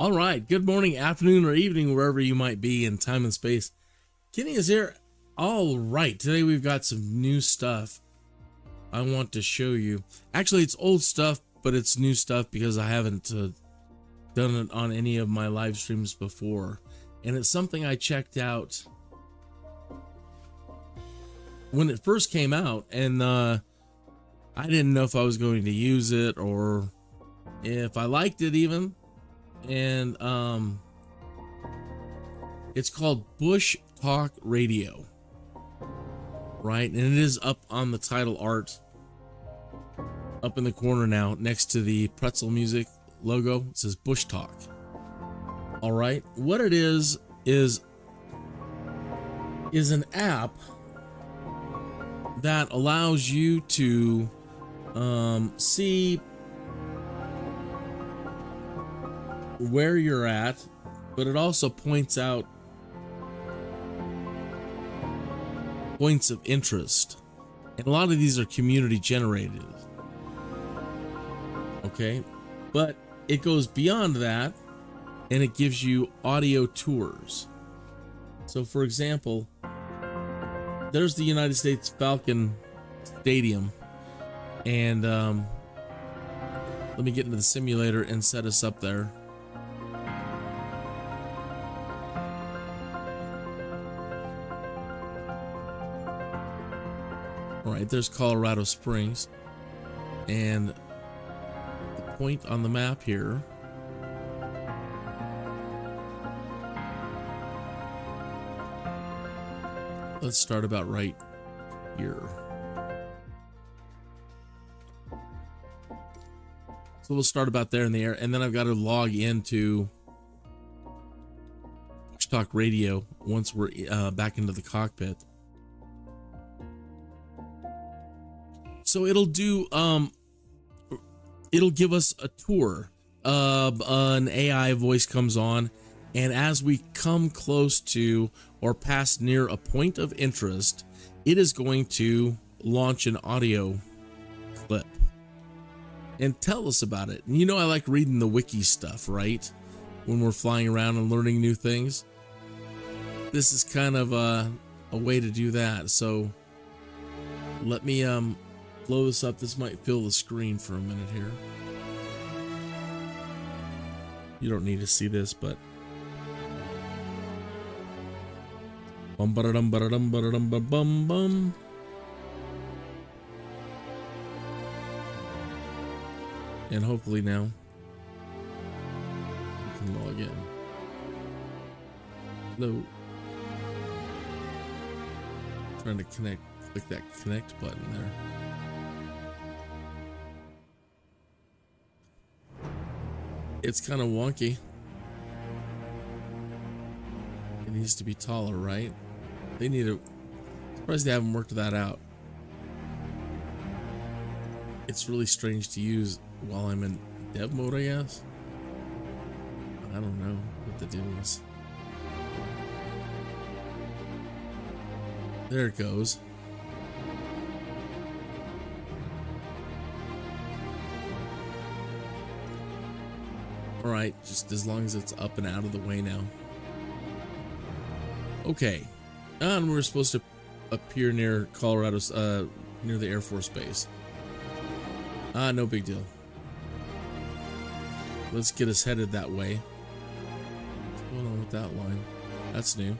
All right, good morning, afternoon, or evening, wherever you might be in time and space. Kenny is here. All right, today we've got some new stuff I want to show you. Actually, it's old stuff, but it's new stuff because I haven't done it on any of my live streams before. And it's something I checked out when it first came out, and I didn't know if I was going to use it or if I liked it even. And it's called Bushtalk Radio, right? And it is up on the title art up in the corner now next to the Pretzel music logo. It says Bushtalk. All right, what it is an app that allows you to see where you're at, but it also points out points of interest. And a lot of these are community generated. Okay, but it goes beyond that and it gives you audio tours. So for example, there's the United States Falcon Stadium, and let me get into the simulator and set us up there. All right, there's Colorado Springs, and the point on the map here let's start about right here. So we'll start about there in the air, and then I've got to log into Bushtalk Radio once we're back into the cockpit. So it'll do it'll give us a tour. An AI voice comes on, and as we come close to or pass near a point of interest, it is going to launch an audio clip and tell us about it. And you know, I like reading the wiki stuff, right? When we're flying around and learning new things. This is kind of a way to do that. So let me blow this up. This might fill the screen for a minute here. You don't need to see this, but bum ba dum ba dum ba dum bum bum. And hopefully now we can log in. Hello. Trying to connect. Click that connect button there. It's kind of wonky. It needs to be taller, right? They need to. Surprised they haven't worked that out. It's really strange to use while I'm in dev mode, I guess. I don't know what the deal is. There it goes. All right, just as long as it's up and out of the way now. Okay, and we're supposed to appear near Colorado's, near the Air Force Base. No big deal. Let's get us headed that way. What's going on with that line? That's new.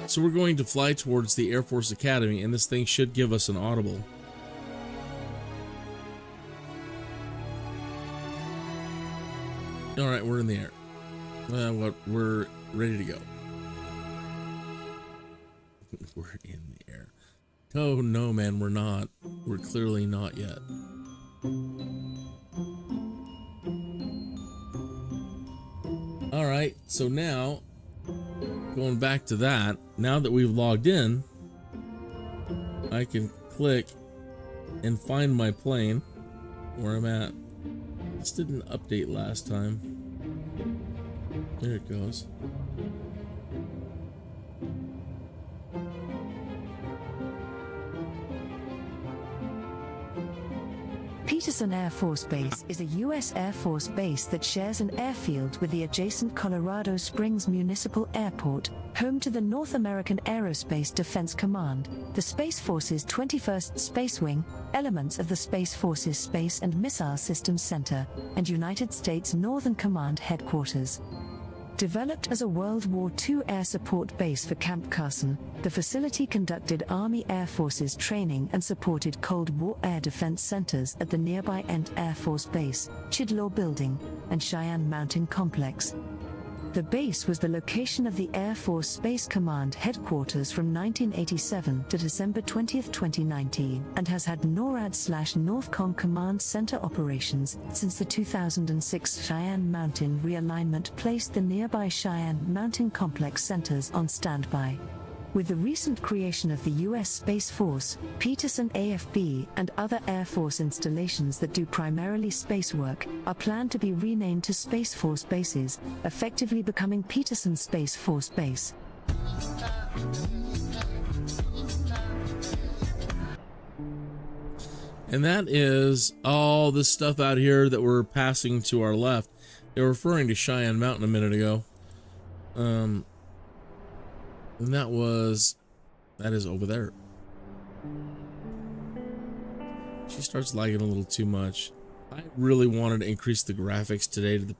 So we're going to fly towards the Air Force Academy, and this thing should give us an audible. All right, we're in the air. We're ready to go. We're in the air. Oh no, man, we're not. We're clearly not yet. All right, so now going back to that, now that we've logged in, I can click and find my plane where I'm at. This didn't update last time. There it goes. Peterson Air Force Base is a U.S. Air Force base that shares an airfield with the adjacent Colorado Springs Municipal Airport, home to the North American Aerospace Defense Command, the Space Force's 21st Space Wing, elements of the Space Force's Space and Missile Systems Center, and United States Northern Command Headquarters. Developed as a World War II air support base for Camp Carson, the facility conducted Army Air Forces training and supported Cold War air defense centers at the nearby Ent Air Force Base, Chidlaw Building, and Cheyenne Mountain Complex. The base was the location of the Air Force Space Command headquarters from 1987 to December 20, 2019, and has had NORAD/NORTHCOM Command Center operations since the 2006 Cheyenne Mountain realignment placed the nearby Cheyenne Mountain Complex centers on standby. With the recent creation of the U.S. Space Force, Peterson AFB and other Air Force installations that do primarily space work are planned to be renamed to Space Force bases, effectively becoming Peterson Space Force Base. And that is all this stuff out here that we're passing to our left. They were referring to Cheyenne Mountain a minute ago. And that is over there. She starts lagging a little too much. I really wanted to increase the graphics today to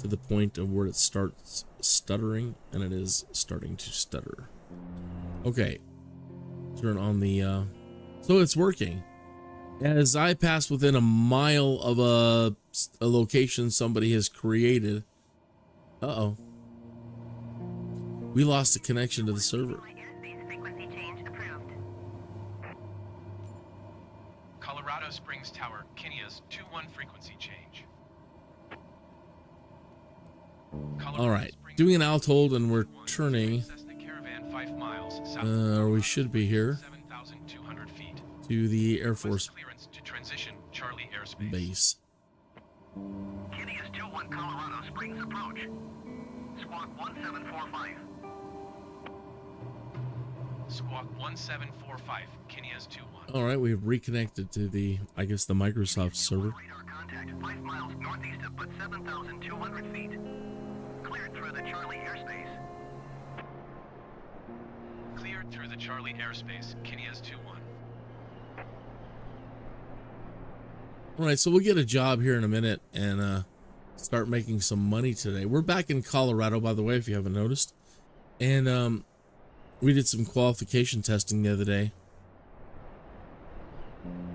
the point of where it starts stuttering, and it is starting to stutter. Okay, turn on the so it's working. As I pass within a mile of a location somebody has created. Uh-oh. We lost a connection to the server. Colorado Springs Tower, Kinnea's 2-1 frequency change. All right, doing an alt hold, and we're turning. Caravan 5 miles Or we should be here 7,200 feet to the Air Force clearance to transition Charlie airspace. base. Kinnea's 2-1 Colorado Springs approach. Squawk 1745. Squawk 1745, Kinnea's 2-1. All right, we've reconnected to the, I guess, the Microsoft server. Radar contact 5 miles northeast of but 7,200 feet. Cleared through the Charlie airspace. Cleared through the Charlie airspace, Kinnea's 2-1. All right, so we'll get a job here in a minute and start making some money today. We're back in Colorado, by the way, if you haven't noticed. And we did some qualification testing the other day.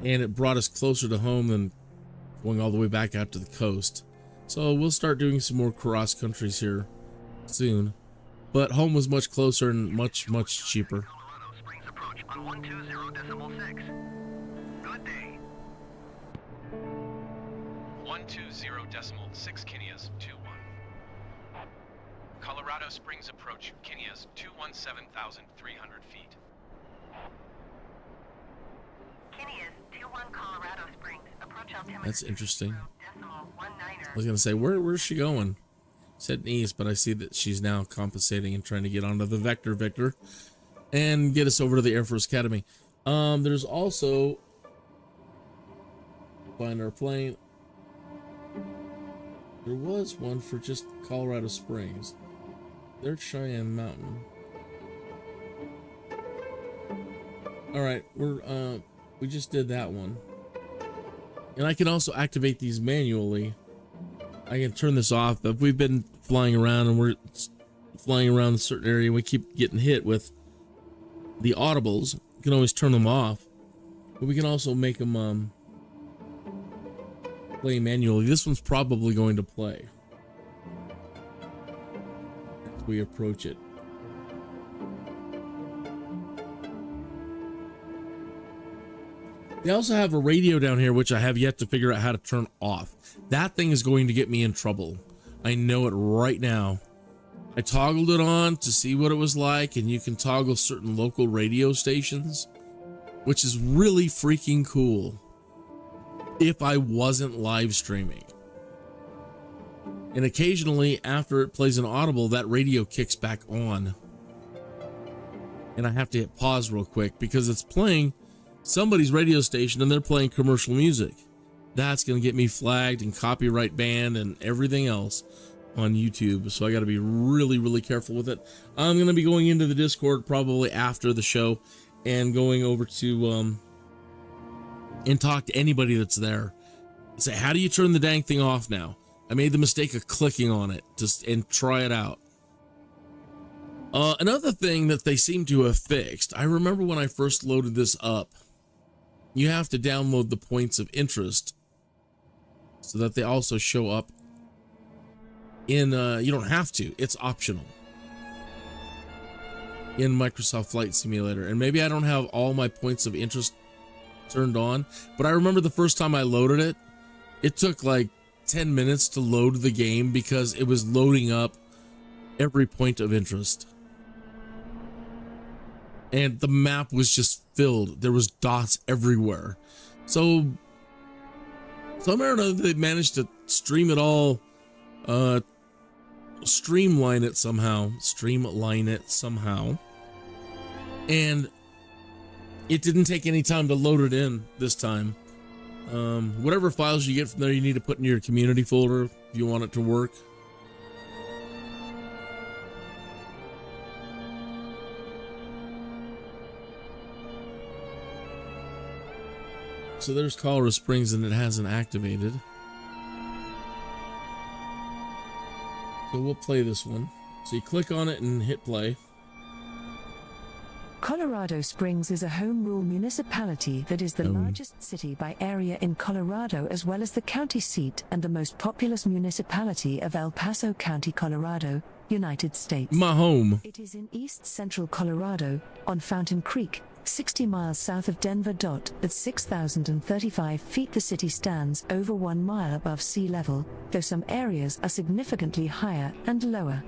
And it brought us closer to home than going all the way back out to the coast. So we'll start doing some more cross countries here soon. But home was much closer and much, much cheaper. Colorado Springs approach on 120.6. Good day. 120.6, Kinnea's 2-1. Colorado Springs approach, Kinnea's 217,300 feet. Kinnea's 2-1 Colorado Springs approach altimeter. That's interesting. 0.19. I was going to say, where's she going? Said east, but I see that she's now compensating and trying to get onto the Victor and get us over to the Air Force Academy. There's also, find our plane. There was one for just Colorado Springs. There's Cheyenne Mountain. All right, we just did that one. And I can also activate these manually. I can turn this off, but if we've been flying around and we're flying around a certain area and we keep getting hit with the audibles, you can always turn them off. But we can also make them play manually. This one's probably going to play as we approach it. They also have a radio down here, which I have yet to figure out how to turn off. That thing is going to get me in trouble. I know it right now. I toggled it on to see what it was like, and you can toggle certain local radio stations, which is really freaking cool if I wasn't live streaming. And occasionally, after it plays an audible, that radio kicks back on. And I have to hit pause real quick because it's playing somebody's radio station and they're playing commercial music. That's going to get me flagged and copyright banned and everything else on YouTube. So I got to be really, really careful with it. I'm going to be going into the Discord probably after the show and going over to and talk to anybody that's there. Say, how do you turn the dang thing off now? I made the mistake of clicking on it and try it out. Another thing that they seem to have fixed, I remember when I first loaded this up, you have to download the points of interest so that they also show up in you don't have to, it's optional in Microsoft Flight Simulator. And maybe I don't have all my points of interest turned on, but I remember the first time I loaded it, it took like 10 minutes to load the game because it was loading up every point of interest. And the map was just filled. There was dots everywhere. So somehow or another they managed to stream it all, streamline it somehow. And it didn't take any time to load it in this time. Whatever files you get from there, you need to put in your community folder if you want it to work. So there's Colorado Springs, and it hasn't activated. So we'll play this one. So you click on it and hit play. Colorado Springs is a home rule municipality that is the largest city by area in Colorado, as well as the county seat and the most populous municipality of El Paso County, Colorado, United States. My home. It is in east central Colorado, on Fountain Creek, 60 miles south of Denver. At 6,035 feet, the city stands over 1 mile above sea level, though some areas are significantly higher and lower.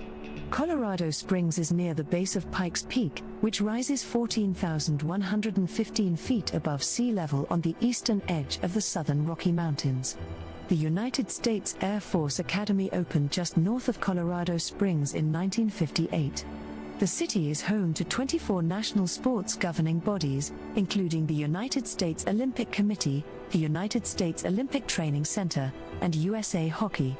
Colorado Springs is near the base of Pikes Peak, which rises 14,115 feet above sea level on the eastern edge of the southern Rocky Mountains. The United States Air Force Academy opened just north of Colorado Springs in 1958. The city is home to 24 national sports governing bodies, including the United States Olympic Committee, the United States Olympic Training Center, and USA Hockey.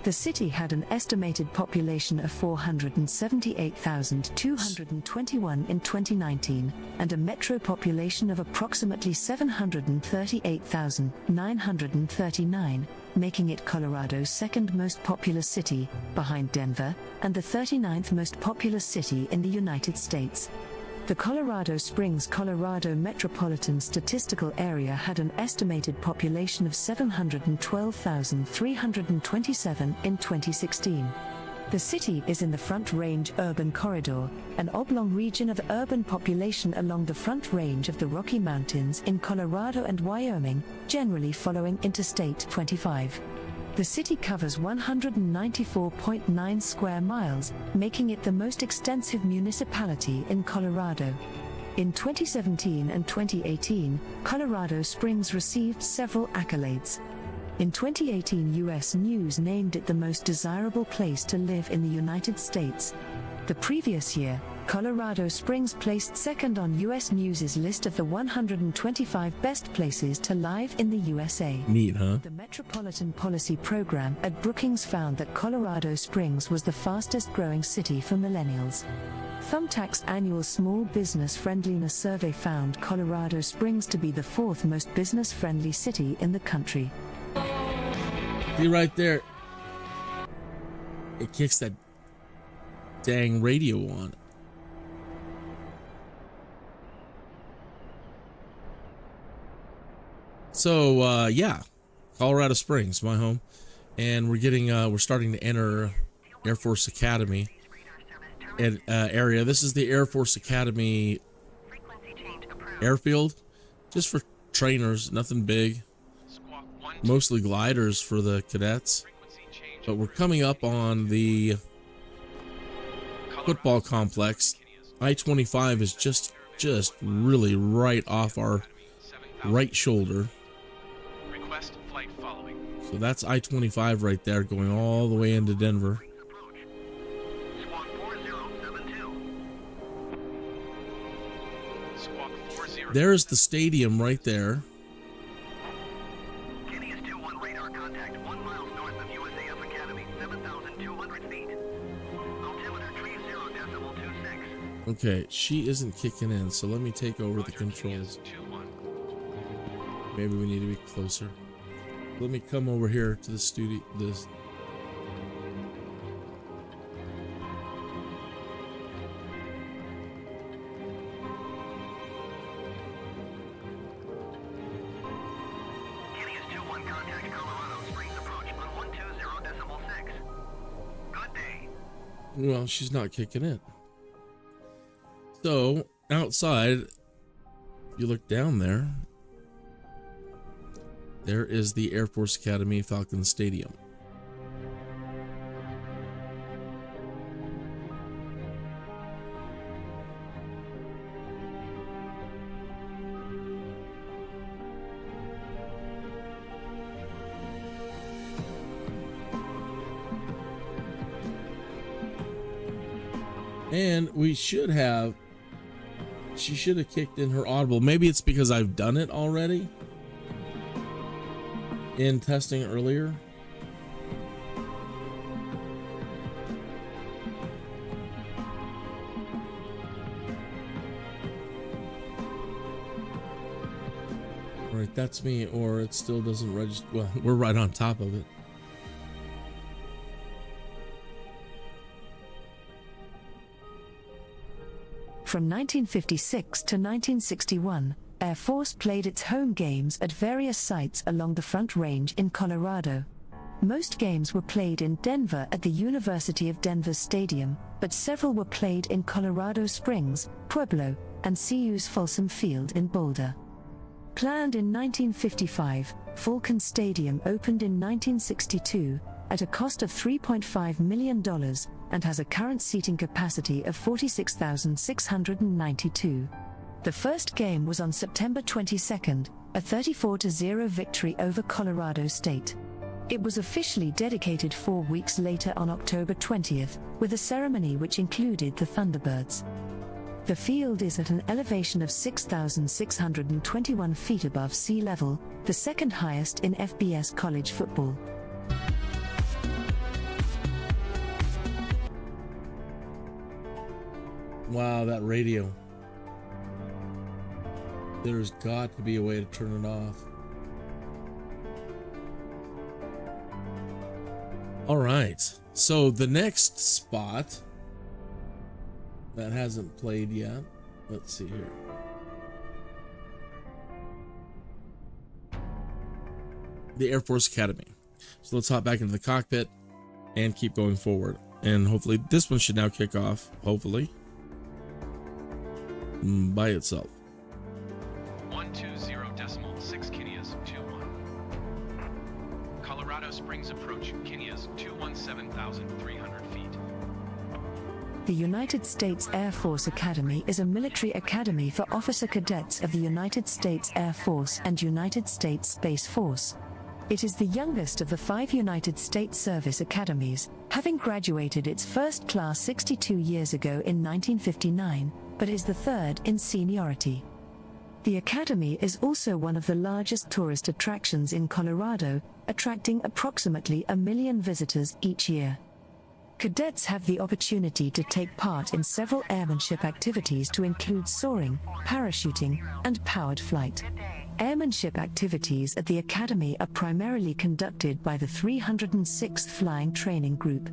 The city had an estimated population of 478,221 in 2019, and a metro population of approximately 738,939, making it Colorado's second most populous city, behind Denver, and the 39th most populous city in the United States. The Colorado Springs, Colorado Metropolitan Statistical Area had an estimated population of 712,327 in 2016. The city is in the Front Range Urban Corridor, an oblong region of urban population along the Front Range of the Rocky Mountains in Colorado and Wyoming, generally following Interstate 25. The city covers 194.9 square miles, making it the most extensive municipality in Colorado. In 2017 and 2018, Colorado Springs received several accolades. In 2018, U.S. News named it the most desirable place to live in the United States. The previous year, Colorado Springs placed second on U.S. News's list of the 125 best places to live in the USA. Neat, huh? The Metropolitan Policy Program at Brookings found that Colorado Springs was the fastest growing city for millennials. Thumbtack's annual Small Business Friendliness Survey found Colorado Springs to be the fourth most business-friendly city in the country. See right there, it kicks that dang radio on. So yeah, Colorado Springs, my home, and we're starting to enter Air Force Academy area. This is the Air Force Academy airfield, just for trainers, nothing big, mostly gliders for the cadets. But we're coming up on the football complex. I-25 is just really right off our right shoulder. So that's I-25 right there, going all the way into Denver. There's the stadium right there. Okay, she isn't kicking in, so let me take over the controls. Maybe we need to be closer. Let me come over here to the studio. Well, she's not kicking it. So outside, if you look down there, there is the Air Force Academy Falcon Stadium. And she should have kicked in her audible. Maybe it's because I've done it already in testing earlier. All right, that's me, or it still doesn't register. Well, we're right on top of it. From 1956 to 1961, Air Force played its home games at various sites along the Front Range in Colorado. Most games were played in Denver at the University of Denver's stadium, but several were played in Colorado Springs, Pueblo, and CU's Folsom Field in Boulder. Planned in 1955, Falcon Stadium opened in 1962 at a cost of $3.5 million and has a current seating capacity of 46,692. The first game was on September 22nd, a 34-0 victory over Colorado State. It was officially dedicated 4 weeks later on October 20th, with a ceremony which included the Thunderbirds. The field is at an elevation of 6,621 feet above sea level, the second highest in FBS college football. Wow, that radio. There's got to be a way to turn it off. All right, so the next spot that hasn't played yet, let's see here. The Air Force Academy. So let's hop back into the cockpit and keep going forward. And hopefully this one should now kick off, hopefully, by itself. 120.6 Kinias 21. Colorado Springs approach Kinias 217,300 feet. The United States Air Force Academy is a military academy for officer cadets of the United States Air Force and United States Space Force. It is the youngest of the 5 United States service academies, having graduated its first class 62 years ago in 1959, but is the third in seniority. The academy is also one of the largest tourist attractions in Colorado, attracting approximately 1 million visitors each year. Cadets have the opportunity to take part in several airmanship activities to include soaring, parachuting, and powered flight. Airmanship activities at the Academy are primarily conducted by the 306th Flying Training Group.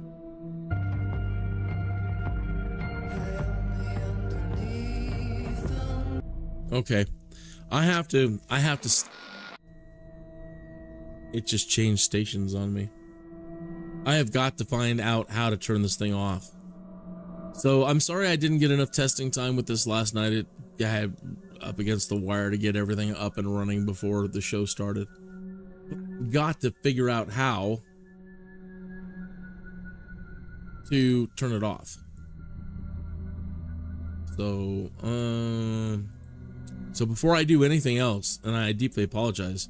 Okay, I have to, it just changed stations on me. I have got to find out how to turn this thing off. So I'm sorry I didn't get enough testing time with this last night. I had up against the wire to get everything up and running before the show started. Got to figure out how to turn it off. So, so before I do anything else, and I deeply apologize,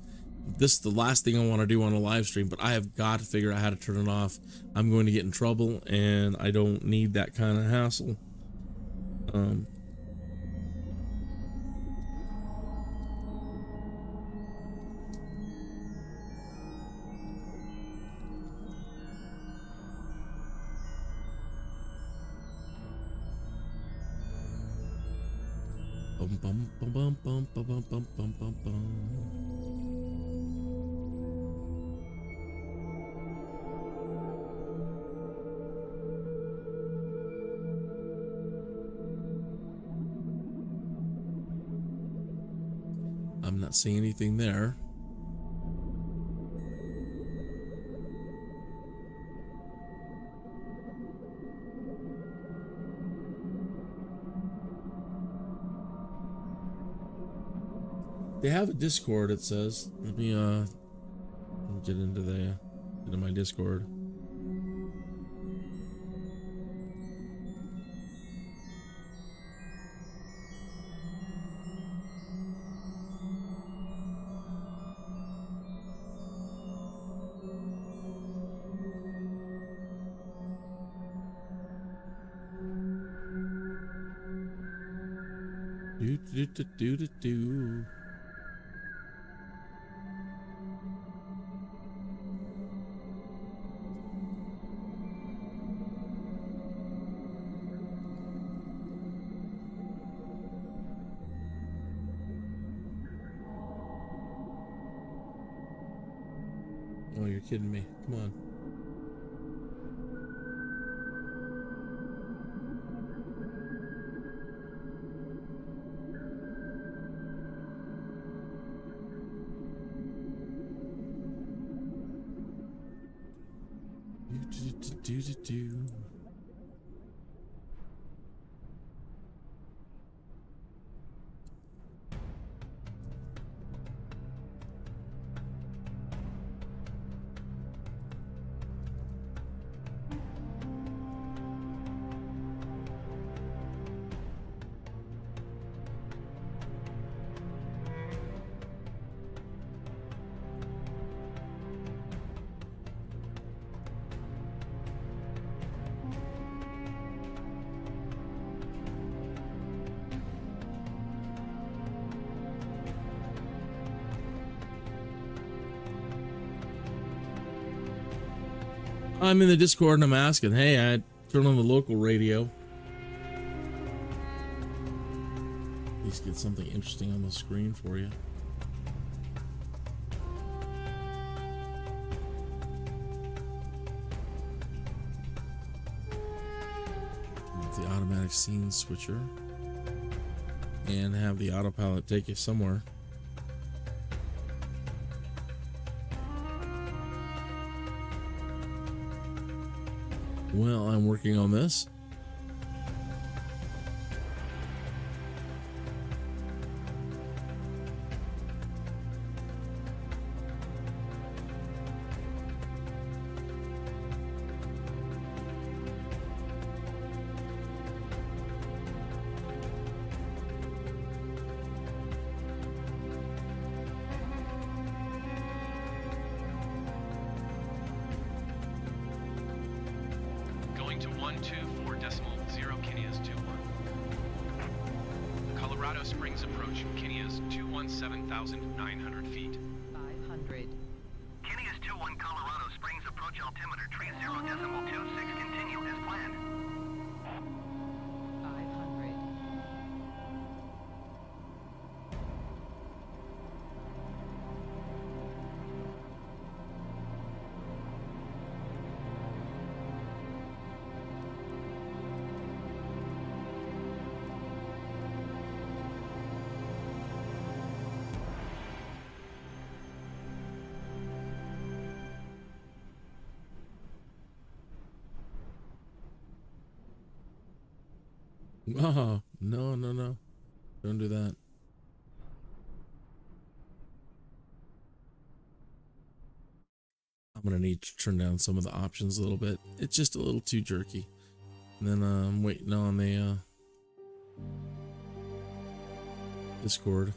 this is the last thing I want to do on a live stream, but I have got to figure out how to turn it off. I'm going to get in trouble, and I don't need that kind of hassle. Bum, bum, bum, bum, bum, bum, bum, bum, bum, bum. I'm not seeing anything there. They have a Discord, it says. Let me get into my Discord. Do. Oh, you're kidding me. Come on. Do. I'm in the Discord and I'm asking, hey, I turn on the local radio. At least get something interesting on the screen for you. With the automatic scene switcher. And have the autopilot take you somewhere. Well, I'm working on this. To 124.0 Kenia's 21. Colorado Springs approach. Kenia's 217,900 feet. 500. Kenia's 21 Colorado Springs approach altimeter 30.26. Continue as planned. 500. Oh, no. Don't do that. I'm going to need to turn down some of the options a little bit. It's just a little too jerky. And then I'm waiting on the Discord.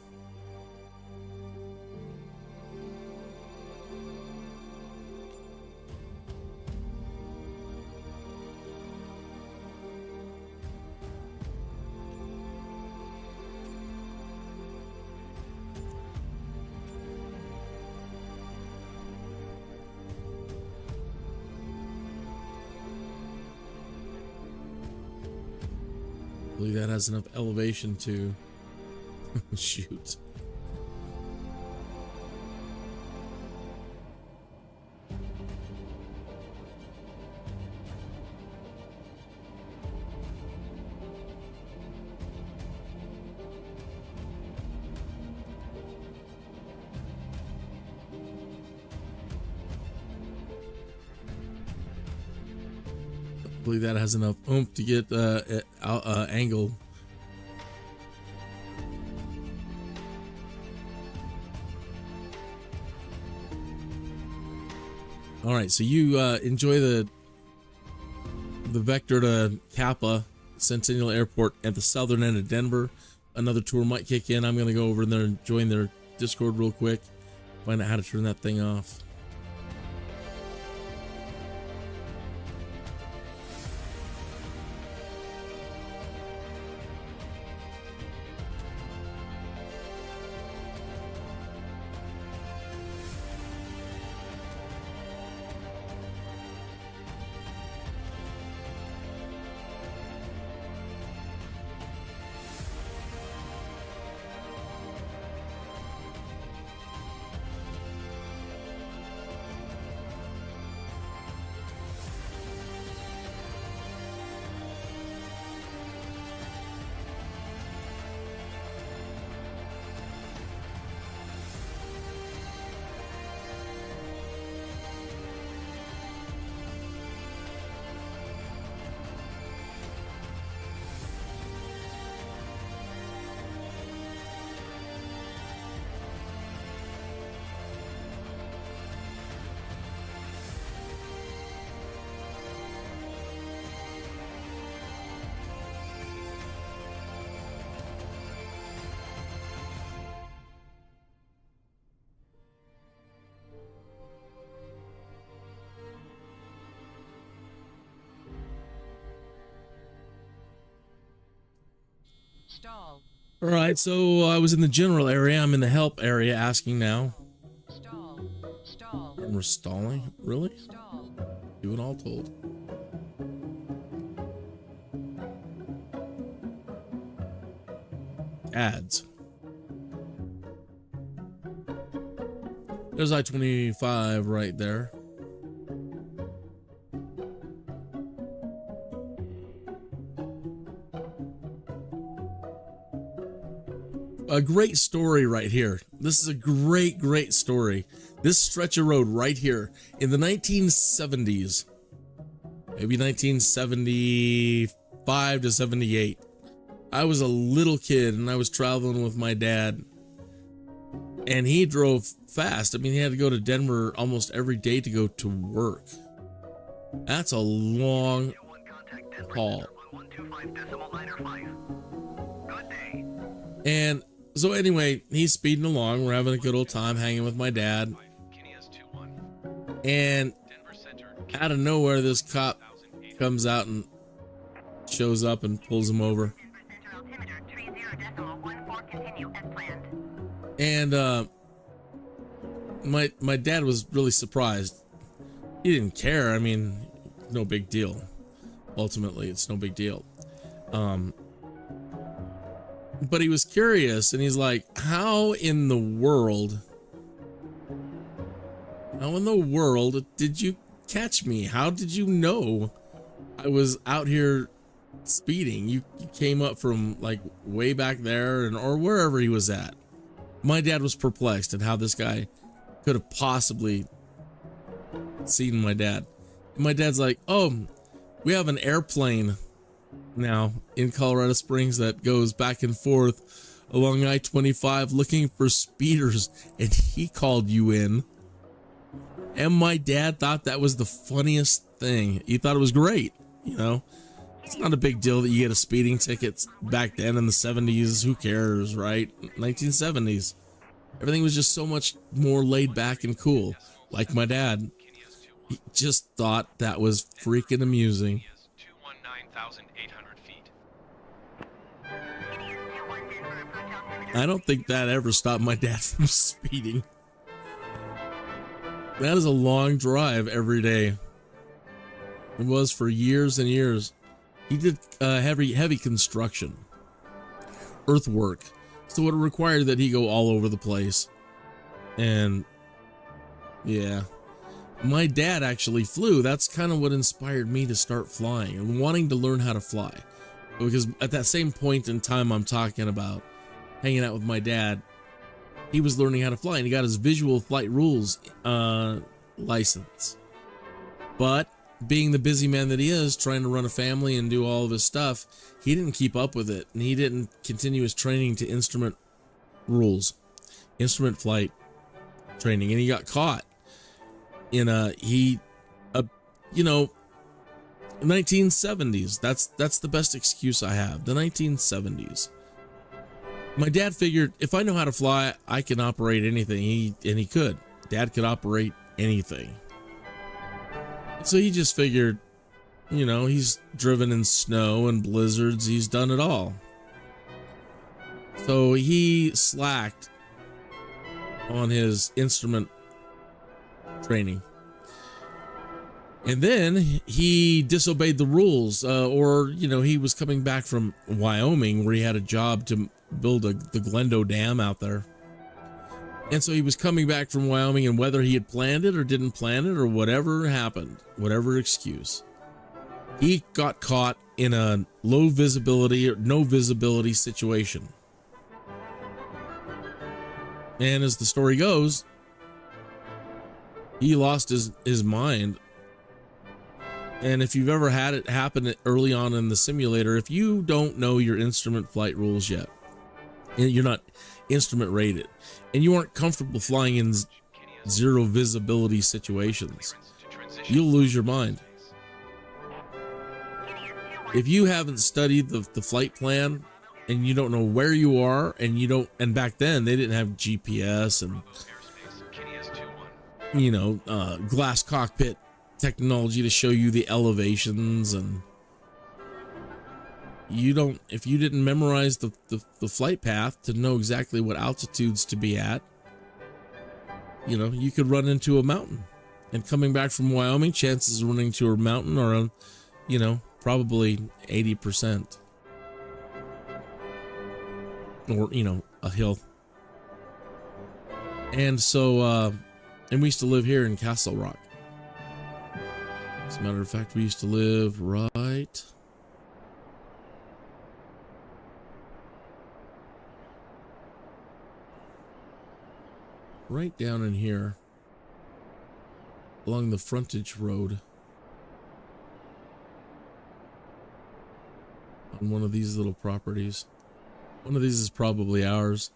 I believe that has enough elevation to shoot. I believe that has enough oomph to get angle. All right, so you enjoy the vector to Kappa Centennial Airport at the southern end of Denver. Another tour might kick in. I'm going to go over there and join their Discord real quick, find out how to turn that thing off. Stall. All right, so I was in the general area. I'm in the help area asking now. Stall. Stall. And we're stalling? Really? Stall. Do it all told. Ads. There's I-25 right there. A great story right here. This is a great story. This stretch of road right here in the 1970s, maybe 1975 to 78. I was a little kid and I was traveling with my dad, and he drove fast. I mean, he had to go to Denver almost every day to go to work. That's a long haul. And so anyway, he's speeding along. We're having a good old time hanging with my dad. And out of nowhere, this cop comes out and shows up and pulls him over. And my dad was really surprised. He didn't care. I mean, no big deal. Ultimately, it's no big deal. But he was curious, and he's like, how in the world did you catch me? How did you know I was out here speeding? You came up from like way back there or wherever he was at. My dad was perplexed at how this guy could have possibly seen my dad. My dad's like, oh, we have an airplane now in Colorado Springs that goes back and forth along I-25 looking for speeders, and he called you in. And my dad thought that was the funniest thing. He thought it was great. You know, it's not a big deal that you get a speeding ticket back then in the 70s. Who cares, right? 1970s. Everything was just so much more laid back and cool. Like my dad, he just thought that was freaking amusing. 219,800 feet. I don't think that ever stopped my dad from speeding. That is a long drive every day. It was for years and years. He did heavy construction, earthwork, so it required that he go all over the place. And yeah, my dad actually flew. That's kind of what inspired me to start flying and wanting to learn how to fly. Because at that same point in time I'm talking about, hanging out with my dad, he was learning how to fly, and he got his visual flight rules license. But being the busy man that he is, trying to run a family and do all of his stuff, he didn't keep up with it, and he didn't continue his training to instrument flight training, and he got caught in he you know, 1970s. That's the best excuse I have. The 1970s. My dad figured if I know how to fly, I can operate anything. And he could. Dad could operate anything. So he just figured, you know, he's driven in snow and blizzards. He's done it all. So he slacked on his instrument training. And then he disobeyed the rules, or, you know, he was coming back from Wyoming where he had a job to build the Glendo Dam out there. And so he was coming back from Wyoming, and whether he had planned it or didn't plan it or whatever happened, whatever excuse, he got caught in a low visibility or no visibility situation. And as the story goes, he lost his mind. And if you've ever had it happen early on in the simulator, if you don't know your instrument flight rules yet, and you're not instrument rated, and you aren't comfortable flying in zero visibility situations, you'll lose your mind. If you haven't studied the flight plan and you don't know where you are, and back then they didn't have GPS and, you know, glass cockpit technology to show you the elevations, and if you didn't memorize the flight path to know exactly what altitudes to be at, you know, you could run into a mountain. And coming back from Wyoming, chances of running to a mountain are, you know, probably 80%. Or, you know, a hill. And so, and we used to live here in Castle Rock. As a matter of fact, we used to live right down in here along the frontage road on one of these little properties. One of these is probably ours.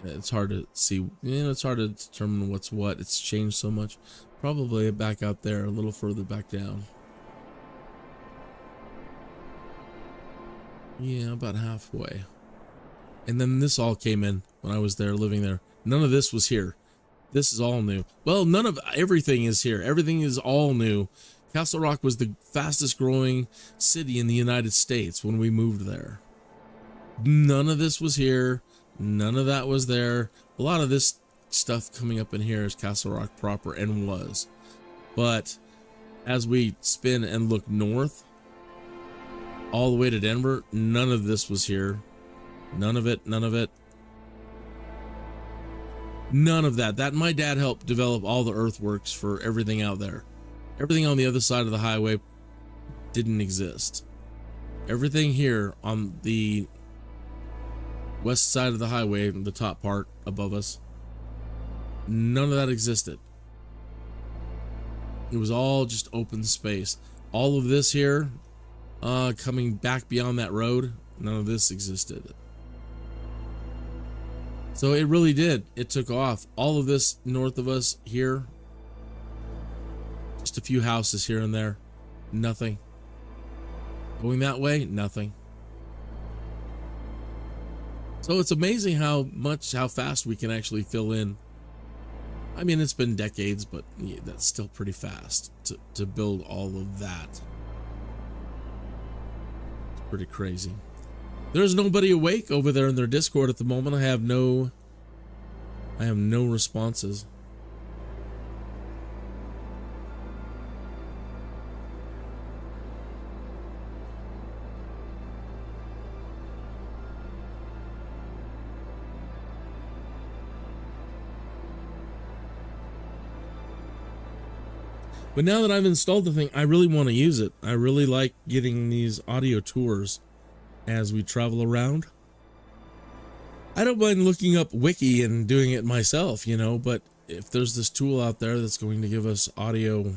It's hard to see, you know, it's hard to determine what's what. It's changed so much. Probably back out there, a little further back down. Yeah, about halfway. And then this all came in when I was there, living there. None of this was here. This is all new. Well, none of everything is here. Everything is all new. Castle Rock was the fastest growing city in the United States when we moved there. None of this was here. None of that was there. A lot of this stuff coming up in here is Castle Rock proper, and was. But as we spin and look north, all the way to Denver, none of this was here. None of it, none of it. None of that. That my dad helped develop all the earthworks for everything out there. Everything on the other side of the highway didn't exist. Everything here on the west side of the highway, the top part above us, none of that existed. It was all just open space. All of this here, coming back beyond that road, none of this existed. So it really did. It took off. All of this north of us here, just a few houses here and there, nothing. Going that way, nothing. So it's amazing how fast we can actually fill in. I mean, it's been decades, but yeah, that's still pretty fast to build all of that. It's pretty crazy. There's nobody awake over there in their Discord at the moment. I have no responses. But now that I've installed the thing, I really want to use it. I really like getting these audio tours as we travel around. I don't mind looking up wiki and doing it myself, you know, but if there's this tool out there that's going to give us audio.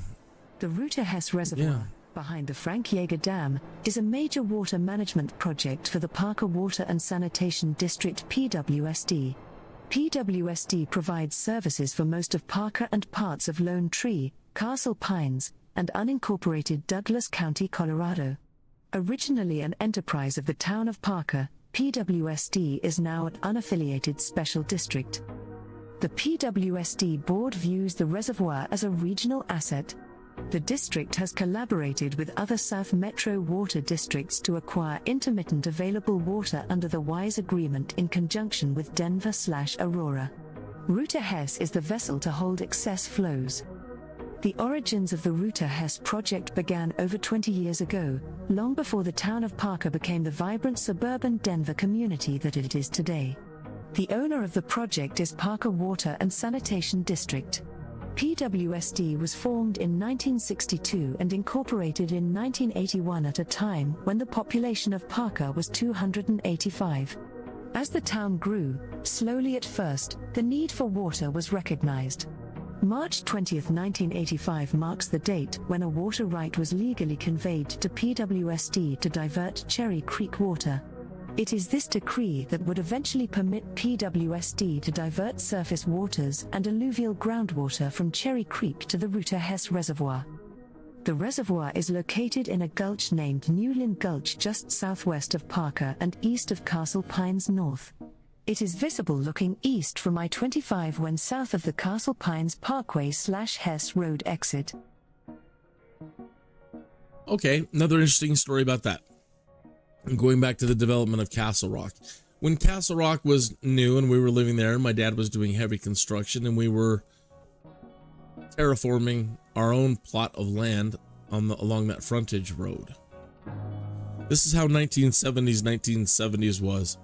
The Rooter Hess Reservoir, behind the Frank Yeager Dam, is a major water management project for the Parker Water and Sanitation District (PWSD). PWSD provides services for most of Parker and parts of Lone Tree, Castle Pines, and unincorporated Douglas County, Colorado. Originally an enterprise of the town of Parker, PWSD is now an unaffiliated special district. The PWSD board views the reservoir as a regional asset. The district has collaborated with other South Metro water districts to acquire intermittent available water under the WISE agreement in conjunction with Denver/Aurora. Ruta Hess is the vessel to hold excess flows. The origins of the Ruta Hess project began over 20 years ago, long before the town of Parker became the vibrant suburban Denver community that it is today. The owner of the project is Parker Water and Sanitation District. PWSD was formed in 1962 and incorporated in 1981 at a time when the population of Parker was 285. As the town grew, slowly at first, the need for water was recognized. March 20, 1985 marks the date when a water right was legally conveyed to PWSD to divert Cherry Creek water. It is this decree that would eventually permit PWSD to divert surface waters and alluvial groundwater from Cherry Creek to the Ruta Hess Reservoir. The reservoir is located in a gulch named Newlin Gulch just southwest of Parker and east of Castle Pines North. It is visible looking east from I-25 when south of the Castle Pines Parkway/Hess Road exit. Okay, another interesting story about that. Going back to the development of Castle Rock. When Castle Rock was new and we were living there, my dad was doing heavy construction and we were terraforming our own plot of land along that frontage road. This is how 1970s was.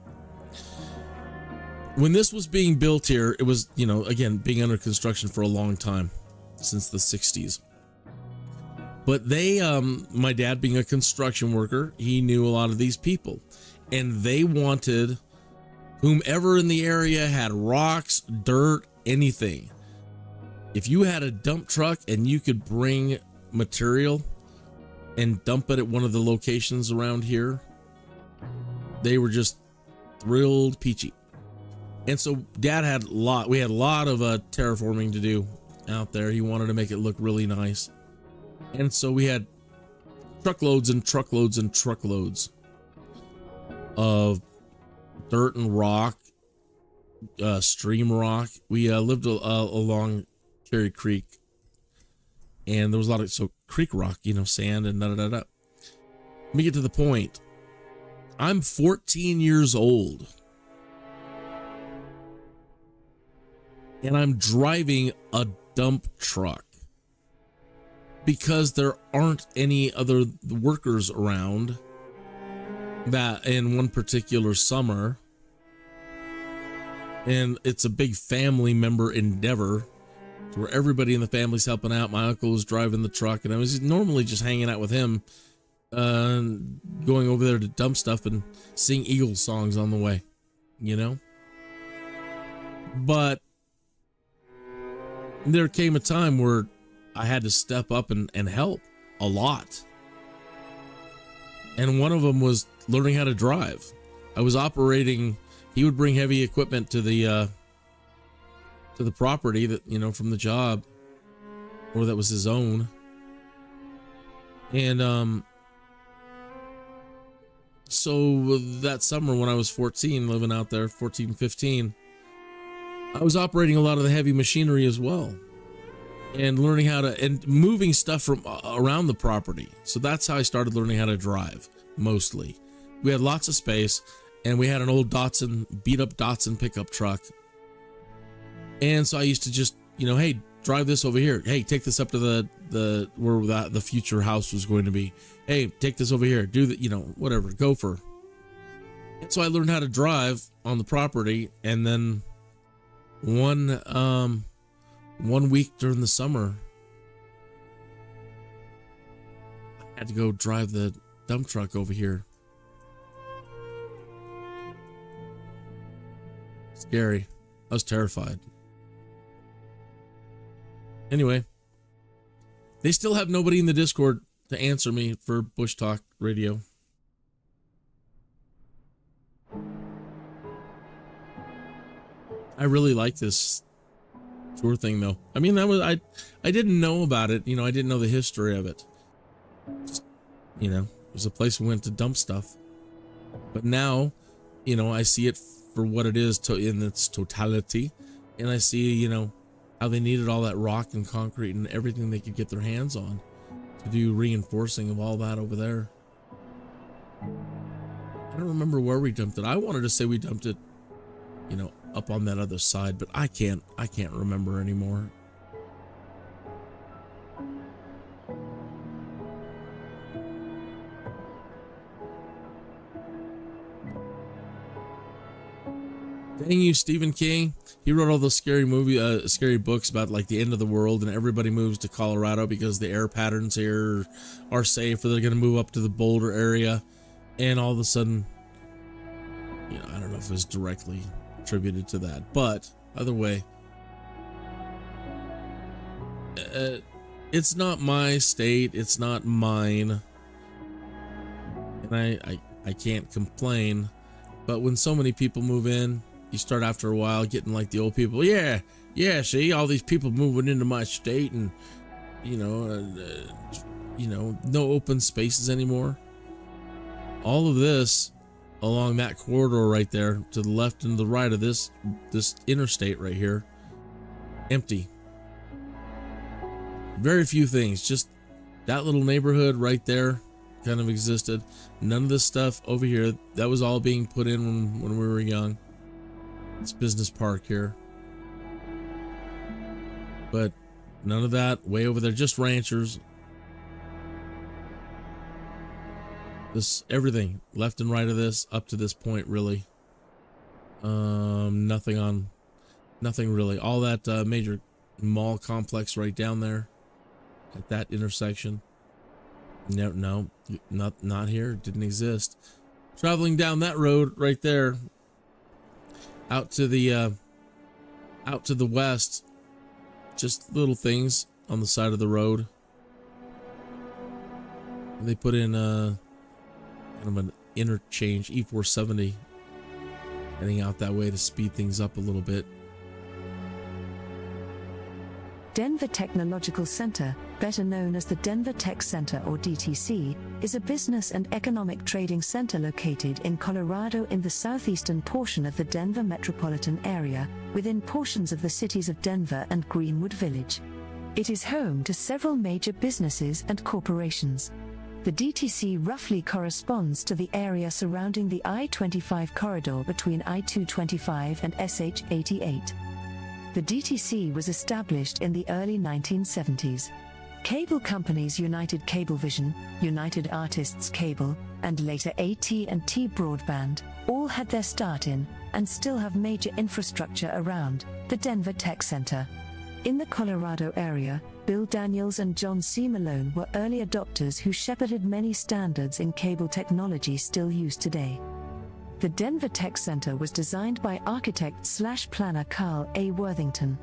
When this was being built here, it was, again, being under construction for a long time, since the 60s. But they, my dad being a construction worker, he knew a lot of these people. And they wanted whomever in the area had rocks, dirt, anything. If you had a dump truck and you could bring material and dump it at one of the locations around here, they were just thrilled peachy. And so Dad had we had a lot of terraforming to do out there. He wanted to make it look really nice. And so we had truckloads and truckloads and truckloads of dirt and rock, stream rock. We lived along Cherry Creek, and there was a lot of creek rock, sand and da-da-da-da. Let me get to the point. I'm 14 years old. And I'm driving a dump truck because there aren't any other workers around that in one particular summer. And it's a big family member endeavor where everybody in the family's helping out. My uncle was driving the truck and I was normally just hanging out with him, going over there to dump stuff and sing Eagles songs on the way, But there came a time where I had to step up and help a lot. And one of them was learning how to drive. I was operating, he would bring heavy equipment to the property that, from the job, or that was his own. And, so that summer when I was 14, living out there, 14, 15, I was operating a lot of the heavy machinery as well, and learning how to, and moving stuff from around the property. So that's how I started learning how to drive, mostly. We had lots of space, and we had an old beat up Datsun pickup truck. And so I used to just, hey, drive this over here. Hey, take this up to where the future house was going to be. Hey, take this over here. Do the, whatever, gopher. And so I learned how to drive on the property, and then one week during the summer, I had to go drive the dump truck over here. Scary. I was terrified. Anyway, they still have nobody in the Discord to answer me for Bushtalk Radio. I really like this tour thing though. I mean, I didn't know about it. You know, I didn't know the history of it. Just, you know, it was a place we went to dump stuff. But now, you know, I see it for what it is in its totality. And I see, you know, how they needed all that rock and concrete and everything they could get their hands on to do reinforcing of all that over there. I don't remember where we dumped it. I wanted to say we dumped it, you know, up on that other side, but I can't remember anymore. Dang you, Stephen King. He wrote all those scary books about like the end of the world, and everybody moves to Colorado because the air patterns here are safe, or they're going to move up to the Boulder area. And all of a sudden, you know, I don't know if it was directly attributed to that, but either way, it's not my state, it's not mine, and I can't complain. But when so many people move in, you start after a while getting like the old people. Yeah, see, all these people moving into my state, and you know, no open spaces anymore. All of this along that corridor right there, to the left and the right of this interstate right here, empty. Very few things, just that little neighborhood right there kind of existed. None of this stuff over here, that was all being put in when we were young. It's business park here, but none of that way over there, just ranchers. This everything left and right of this up to this point, really. Nothing really. All that major mall complex right down there at that intersection. No, not here. Didn't exist. Traveling down that road right there, out to the west, just little things on the side of the road. They put in kind of an interchange, E470, heading out that way to speed things up a little bit. Denver Technological Center, better known as the Denver Tech Center or DTC, is a business and economic trading center located in Colorado in the southeastern portion of the Denver metropolitan area, within portions of the cities of Denver and Greenwood Village. It is home to several major businesses and corporations. The DTC roughly corresponds to the area surrounding the I-25 corridor between I-225 and SH-88. The DTC was established in the early 1970s. Cable companies United Cablevision, United Artists Cable, and later AT&T Broadband all had their start in, and still have major infrastructure around, the Denver Tech Center. In the Colorado area, Bill Daniels and John C. Malone were early adopters who shepherded many standards in cable technology still used today. The Denver Tech Center was designed by architect/planner Carl A. Worthington.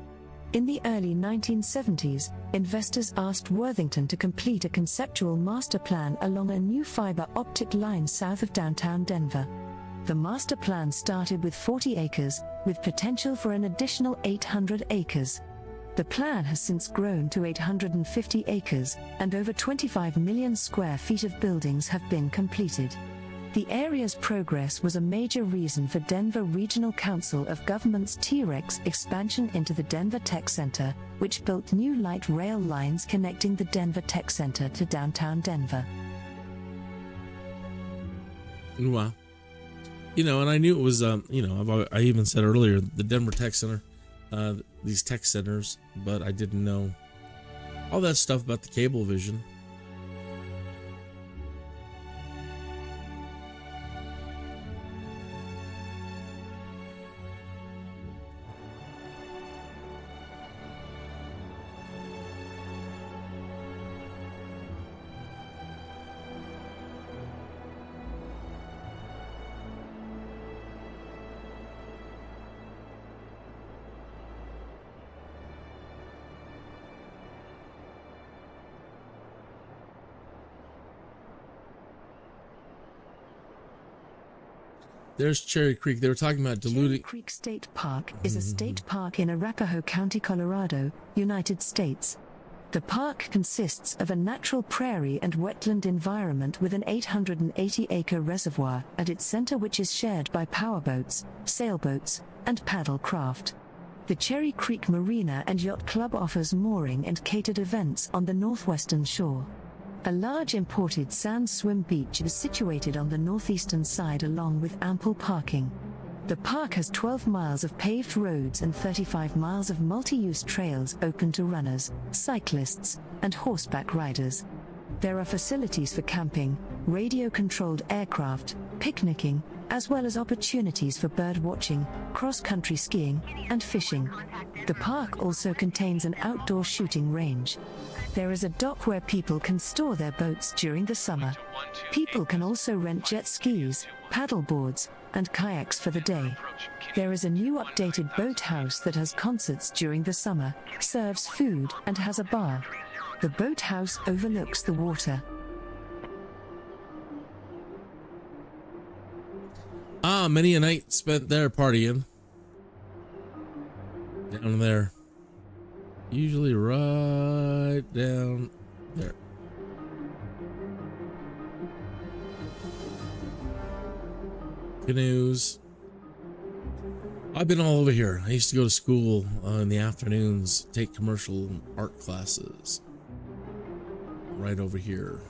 In the early 1970s, investors asked Worthington to complete a conceptual master plan along a new fiber optic line south of downtown Denver. The master plan started with 40 acres, with potential for an additional 800 acres. The plan has since grown to 850 acres, and over 25 million square feet of buildings have been completed. The area's progress was a major reason for Denver Regional Council of Governments TREC's expansion into the Denver Tech Center, which built new light rail lines connecting the Denver Tech Center to downtown Denver. Wow. You know, and I knew it was, you know, I even said earlier, the Denver Tech Center, these tech centers, but I didn't know all that stuff about the Cablevision. There's Cherry Creek. They were talking about Cherry diluting. Creek State Park is a state park in Arapahoe County, Colorado, United States. The park consists of a natural prairie and wetland environment with an 880-acre reservoir at its center, which is shared by powerboats, sailboats, and paddle craft. The Cherry Creek Marina and Yacht Club offers mooring and catered events on the northwestern shore. A large imported sand swim beach is situated on the northeastern side along with ample parking. The park has 12 miles of paved roads and 35 miles of multi-use trails open to runners, cyclists, and horseback riders. There are facilities for camping, radio-controlled aircraft, picnicking, as well as opportunities for bird watching, cross-country skiing, and fishing. The park also contains an outdoor shooting range. There is a dock where people can store their boats during the summer. People can also rent jet skis, paddle boards, and kayaks for the day. There is a new updated boathouse that has concerts during the summer, serves food, and has a bar. The boathouse overlooks the water. Many a night spent there partying. Down there. Usually right down there. Canoes. I've been all over here. I used to go to school in the afternoons, take commercial art classes. Right over here.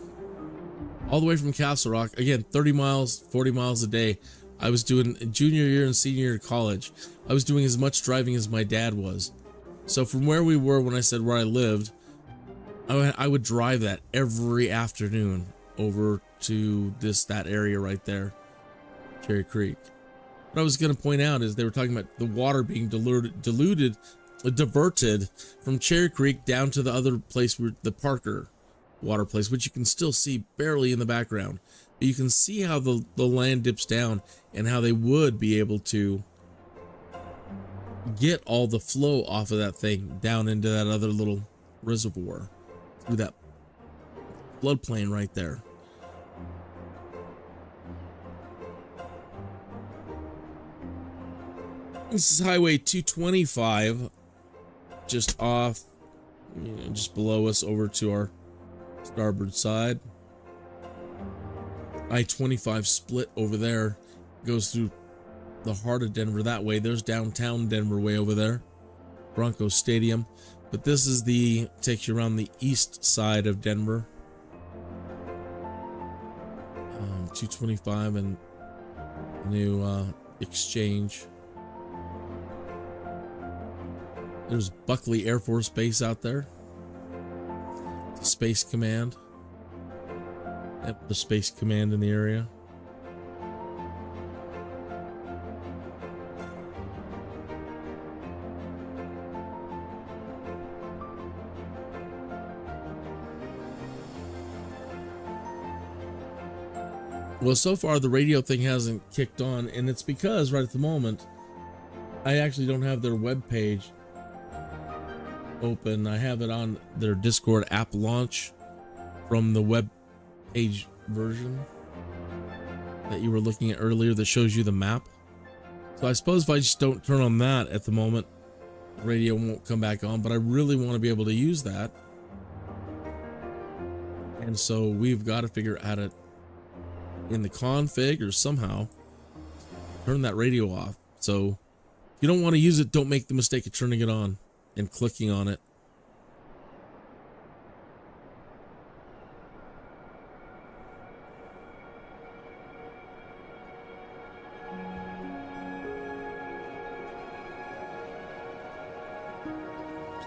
All the way from Castle Rock. Again, 30 miles, 40 miles a day. I was doing junior year and senior year of college. I was doing as much driving as my dad was. So from where we were, when I said where I lived, I would drive that every afternoon over to that area right there, Cherry Creek. What I was going to point out is they were talking about the water being diverted from Cherry Creek down to the other place, where the Parker water place, which you can still see barely in the background. But you can see how the land dips down and how they would be able to get all the flow off of that thing down into that other little reservoir through that floodplain right there. This is Highway 225, just off, just below us over to our starboard side. I-25 split over there, goes through the heart of Denver that way. There's downtown Denver way over there, Broncos Stadium. But this is takes you around the east side of Denver. 225 and new exchange. There's Buckley Air Force Base out there. Space Command. The Space Command in the area. Well, so far the radio thing hasn't kicked on, and it's because right at the moment I actually don't have their web page open. I have it on their Discord app launch from the web page version that you were looking at earlier that shows you the map. So I suppose if I just don't turn on that at the moment, radio won't come back on, but I really want to be able to use that. And so we've got to figure out how to, in the config or somehow, turn that radio off. So if you don't want to use it, don't make the mistake of turning it on and clicking on it.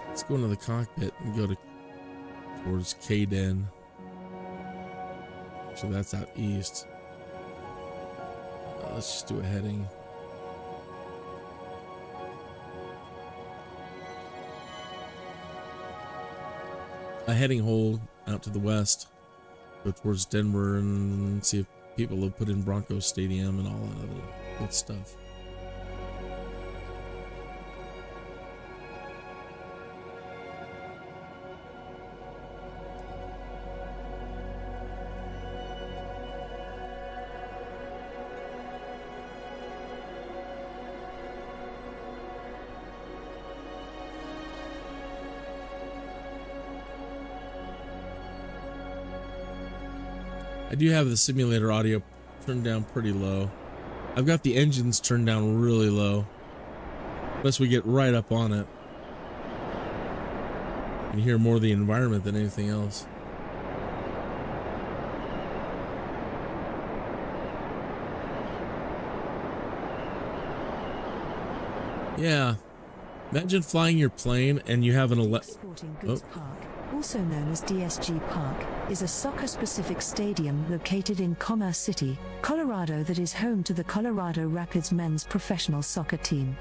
Let's go into the cockpit and go towards K-Den. So that's out east. Let's just do a heading. A heading hold out to the west. Go towards Denver and see if people have put in Broncos Stadium and all that other good stuff. I do have the simulator audio turned down pretty low. I've got the engines turned down really low. Unless we get right up on it. You can hear more of the environment than anything else. Yeah. Imagine flying your plane and you have an Sporting Goods Park, also known as DSG Park, is a soccer-specific stadium located in Commerce City, Colorado that is home to the Colorado Rapids men's professional soccer team.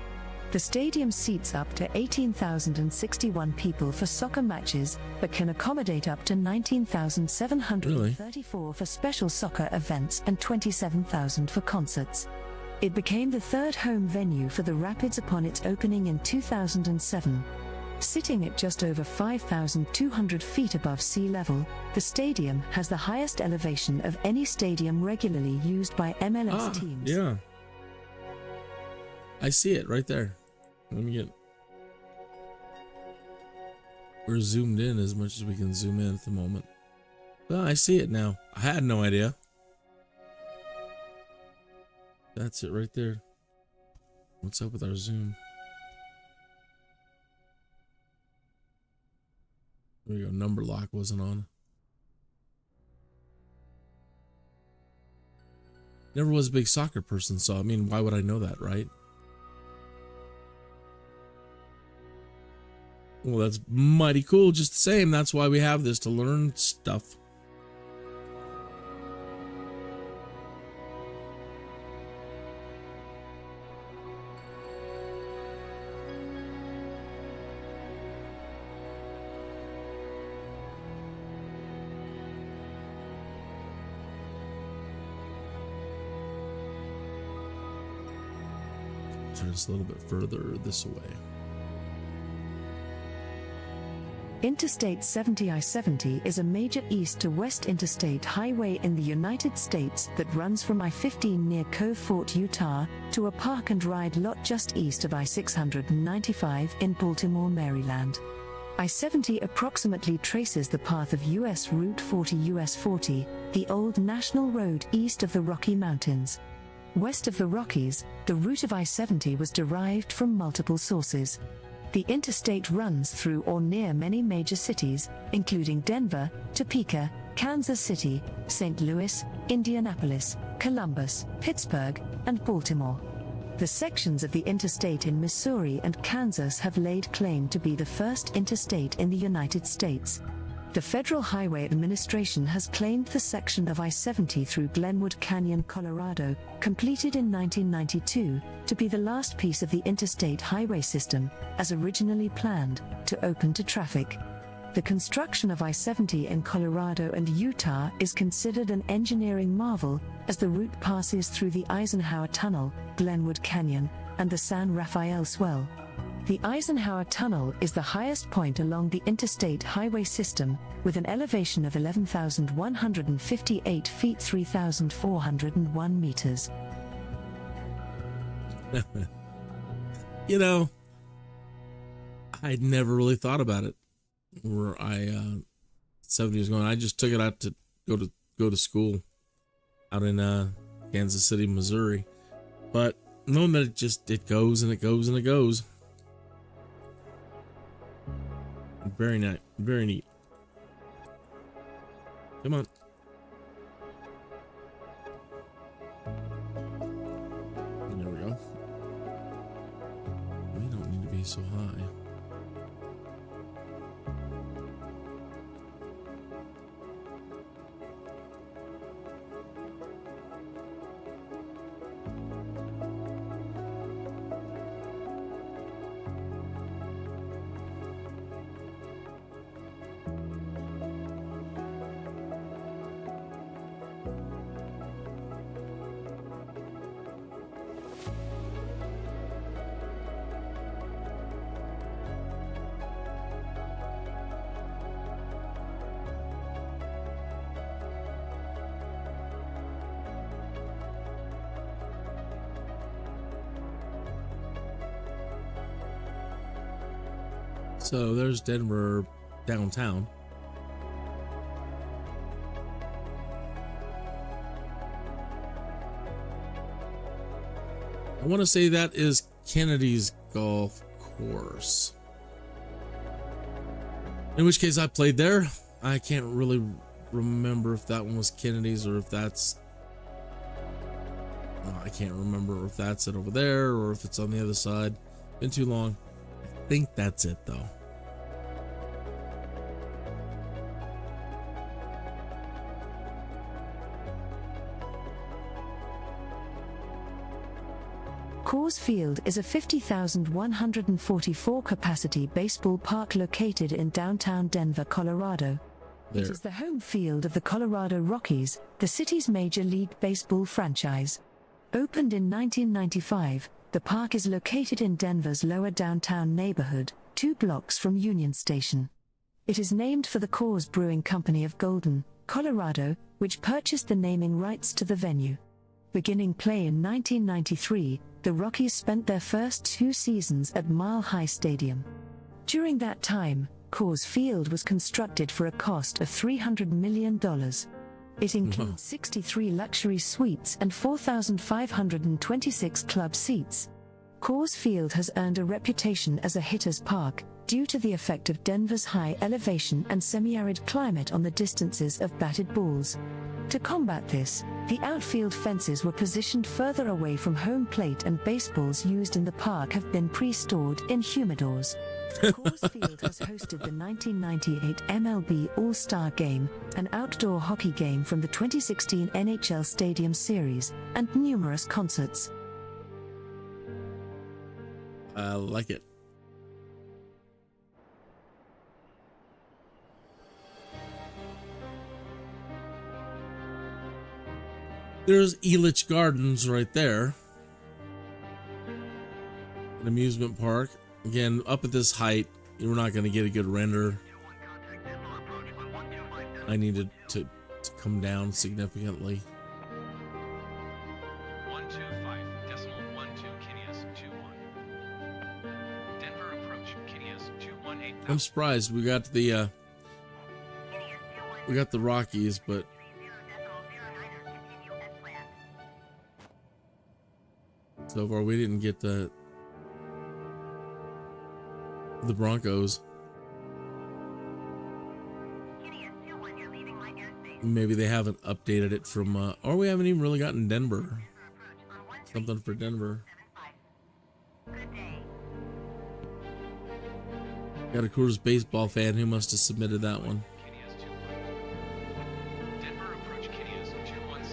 The stadium seats up to 18,061 people for soccer matches, but can accommodate up to 19,734 for special soccer events and 27,000 for concerts. It became the third home venue for the Rapids upon its opening in 2007. Sitting at just over 5,200 feet above sea level, the stadium has the highest elevation of any stadium regularly used by MLS teams. Yeah. I see it right there. Let me get... We're zoomed in as much as we can zoom in at the moment. Well, I see it now. I had no idea. That's it right there. What's up with our zoom? There we go. Number lock wasn't on. Never was a big soccer person, so I mean, why would I know that, right? Well, that's mighty cool just the same. That's why we have this, to learn stuff. Turn this a little bit further this way. Interstate 70 I-70 is a major east to west interstate highway in the United States that runs from I-15 near Cove Fort, Utah, to a park and ride lot just east of I-695 in Baltimore, Maryland. I-70 approximately traces the path of US Route 40 US 40, the old national road east of the Rocky Mountains. West of the Rockies, the route of I-70 was derived from multiple sources. The interstate runs through or near many major cities, including Denver, Topeka, Kansas City, St. Louis, Indianapolis, Columbus, Pittsburgh, and Baltimore. The sections of the interstate in Missouri and Kansas have laid claim to be the first interstate in the United States. The Federal Highway Administration has claimed the section of I-70 through Glenwood Canyon, Colorado, completed in 1992, to be the last piece of the interstate highway system, as originally planned, to open to traffic. The construction of I-70 in Colorado and Utah is considered an engineering marvel, as the route passes through the Eisenhower Tunnel, Glenwood Canyon, and the San Rafael Swell. The Eisenhower Tunnel is the highest point along the interstate highway system, with an elevation of 11,158 feet 3,401 meters. You know, I'd never really thought about it. Where 70 was going, I just took it out to go to school out in Kansas City, Missouri. But knowing that it goes and it goes and it goes. Very nice, very neat. Come on. There we go. We don't need to be so high. So there's Denver downtown. want to say that is Kennedy's golf course. In which case I played there. I can't really remember if that one was Kennedy's or if that's... I can't remember if that's it over there or if it's on the other side. Been too long. I think that's it though. Coors Field is a 50,144 capacity baseball park located in downtown Denver, Colorado. There. It is the home field of the Colorado Rockies, the city's Major League Baseball franchise. Opened in 1995, the park is located in Denver's lower downtown neighborhood, 2 blocks from Union Station. It is named for the Coors Brewing Company of Golden, Colorado, which purchased the naming rights to the venue. Beginning play in 1993, the Rockies spent their first 2 seasons at Mile High Stadium. During that time, Coors Field was constructed for a cost of $300 million. It includes 63 luxury suites and 4,526 club seats. Coors Field has earned a reputation as a hitter's park, due to the effect of Denver's high elevation and semi-arid climate on the distances of batted balls. To combat this, the outfield fences were positioned further away from home plate and baseballs used in the park have been pre-stored in humidors. Coors Field has hosted the 1998 MLB All-Star Game, an outdoor hockey game from the 2016 NHL Stadium Series, and numerous concerts. I like it. There's Elitch Gardens right there. An amusement park. Again, up at this height, you're not going to get a good render. I needed to come down significantly. 125.12 Kinias 21. Denver approach Kinias 218. I'm surprised we got the Rockies, but so far we didn't get the Broncos. Maybe they haven't updated it from or we haven't even really gotten Denver. Something for Denver. Got a Coors baseball fan who must have submitted that one.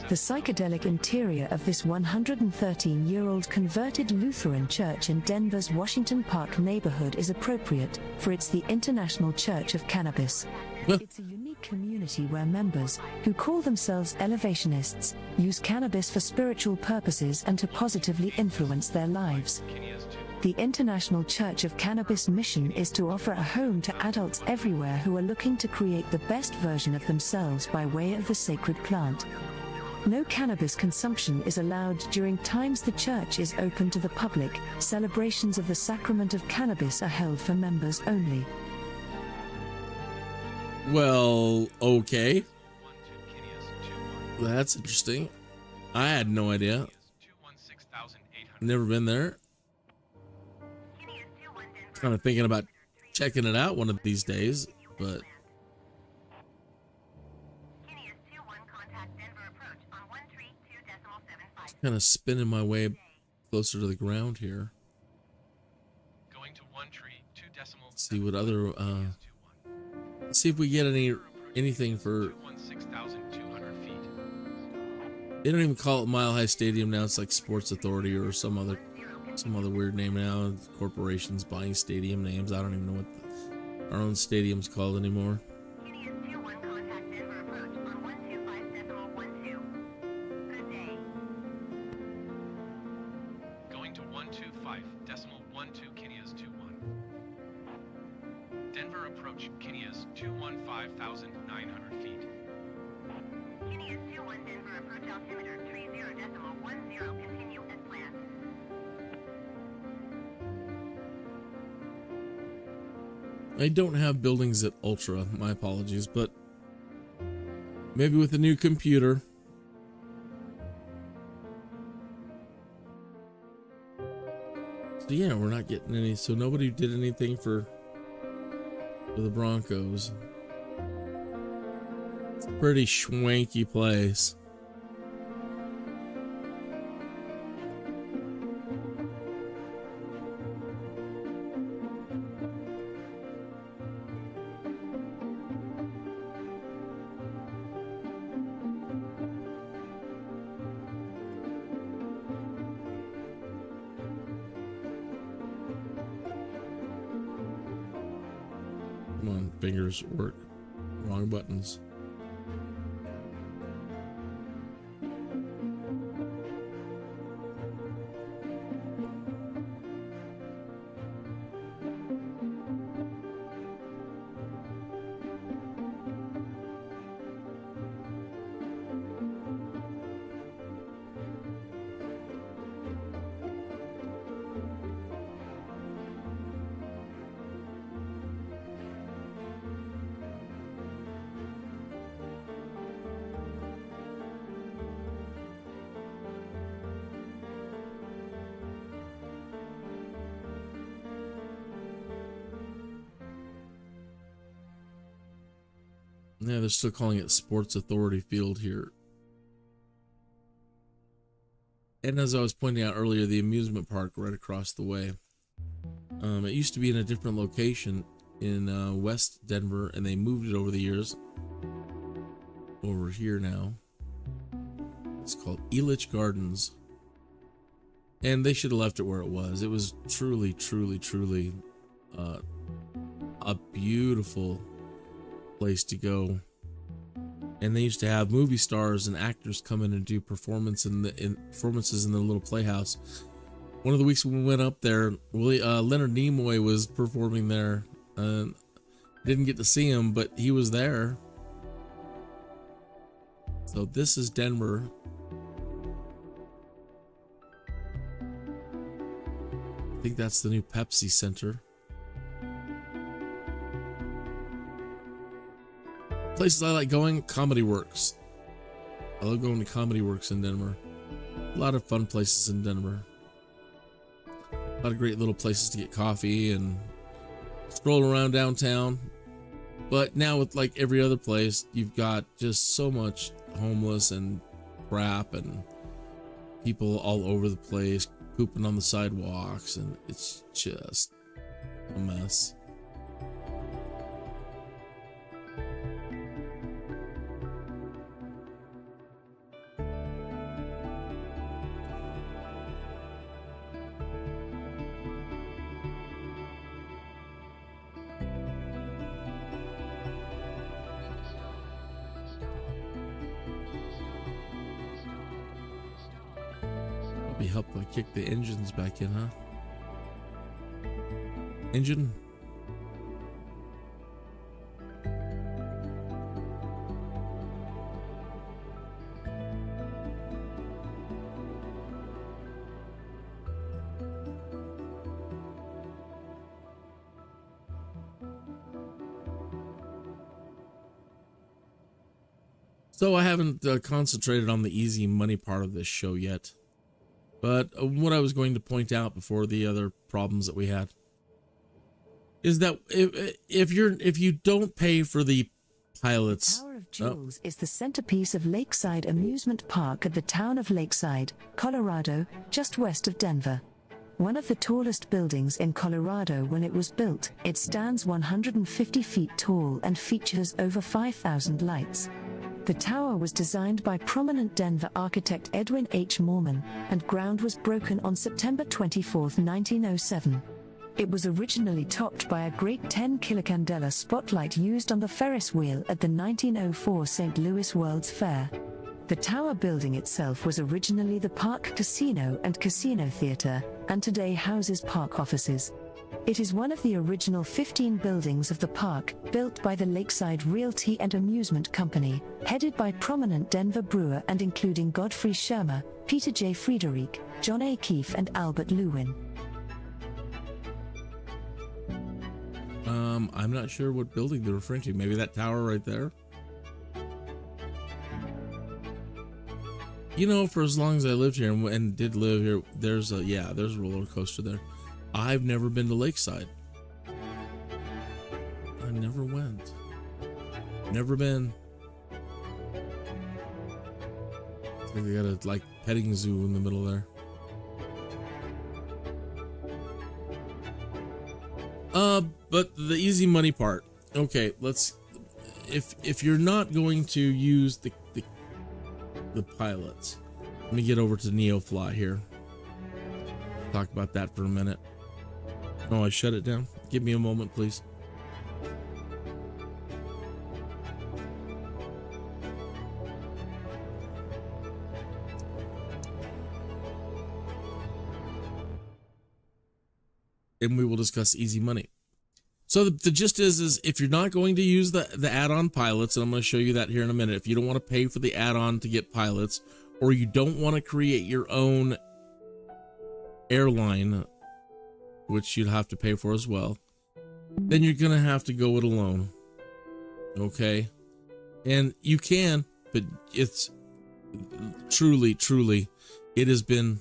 The psychedelic interior of this 113-year-old converted Lutheran church in Denver's Washington Park neighborhood is appropriate, for it's the International Church of Cannabis. It's a unique community where members, who call themselves elevationists, use cannabis for spiritual purposes and to positively influence their lives. The International Church of Cannabis mission is to offer a home to adults everywhere who are looking to create the best version of themselves by way of the sacred plant. No cannabis consumption is allowed during times the church is open to the public. Celebrations of the sacrament of cannabis are held for members only. Well, okay. That's interesting. I had no idea. Never been there. Kind of thinking about checking it out one of these days, but kind of spinning my way closer to the ground here. Going to 1 tree, 2 decimal. See what other see if we get anything for 216,200 feet. they don't even call it Mile High Stadium now. It's like Sports Authority or some other weird name now. Corporations buying stadium names. I don't even know what our own stadium's called anymore. Going to 125.12 Kinias 21. Denver approach Kinias 215,900 feet. Kinias 21 Denver approach altimeter 30.10 continue as planned. I don't have buildings at Ultra, my apologies, but maybe with a new computer. So yeah, we're not getting any. So nobody did anything for the Broncos. It's a pretty schwanky place. Come on, fingers work. Wrong buttons. Yeah, they're still calling it Sports Authority Field here. And as I was pointing out earlier, the amusement park right across the way. It used to be in a different location in West Denver, and they moved it over the years. Over here now. It's called Elitch Gardens. And they should have left it where it was. It was truly, truly, truly a beautiful place to go. And they used to have movie stars and actors come in and do performances in the little playhouse. One of the weeks when we went up there, Leonard Nimoy was performing there. Didn't get to see him, but he was there. So this is Denver. I think that's the new Pepsi Center. Places I like going, Comedy Works. I love going to Comedy Works in Denver. A lot of fun places in Denver. A lot of great little places to get coffee and stroll around downtown. But now with like every other place, you've got just so much homeless and crap and people all over the place pooping on the sidewalks, and it's just a mess. Help kick the engines back in, huh? Engine. So I haven't concentrated on the easy money part of this show yet. But what I was going to point out before the other problems that we had is that if you don't pay for the pilots, The Tower of Jewels is the centerpiece of Lakeside Amusement Park at the town of Lakeside, Colorado, just west of Denver. One of the tallest buildings in Colorado when it was built, it stands 150 feet tall and features over 5,000 lights. The tower was designed by prominent Denver architect Edwin H. Moorman, and ground was broken on September 24, 1907. It was originally topped by a great 10 kilocandela spotlight used on the Ferris wheel at the 1904 St. Louis World's Fair. The tower building itself was originally the Park Casino and Casino Theater, and today houses park offices. It is one of the original 15 buildings of the park, built by the Lakeside Realty and Amusement Company, headed by prominent Denver brewer and including Godfrey Shermer, Peter J. Friedrich, John A. Keefe and Albert Lewin. I'm not sure what building they're referring to. Maybe that tower right there? You know, for as long as I lived here and did live here, there's a roller coaster there. I've never been to Lakeside. I never went. Never been. I think they got a like petting zoo in the middle there. But the easy money part. Okay, let's. If you're not going to use the pilots, let me get over to Neofly here. Talk about that for a minute. Oh, I shut it down. Give me a moment, please. And we will discuss easy money. So the gist is if you're not going to use the add-on pilots, and I'm going to show you that here in a minute, if you don't want to pay for the add-on to get pilots, or you don't want to create your own airline, which you'd have to pay for as well, then you're going to have to go it alone. Okay? And you can, but it's truly, it has been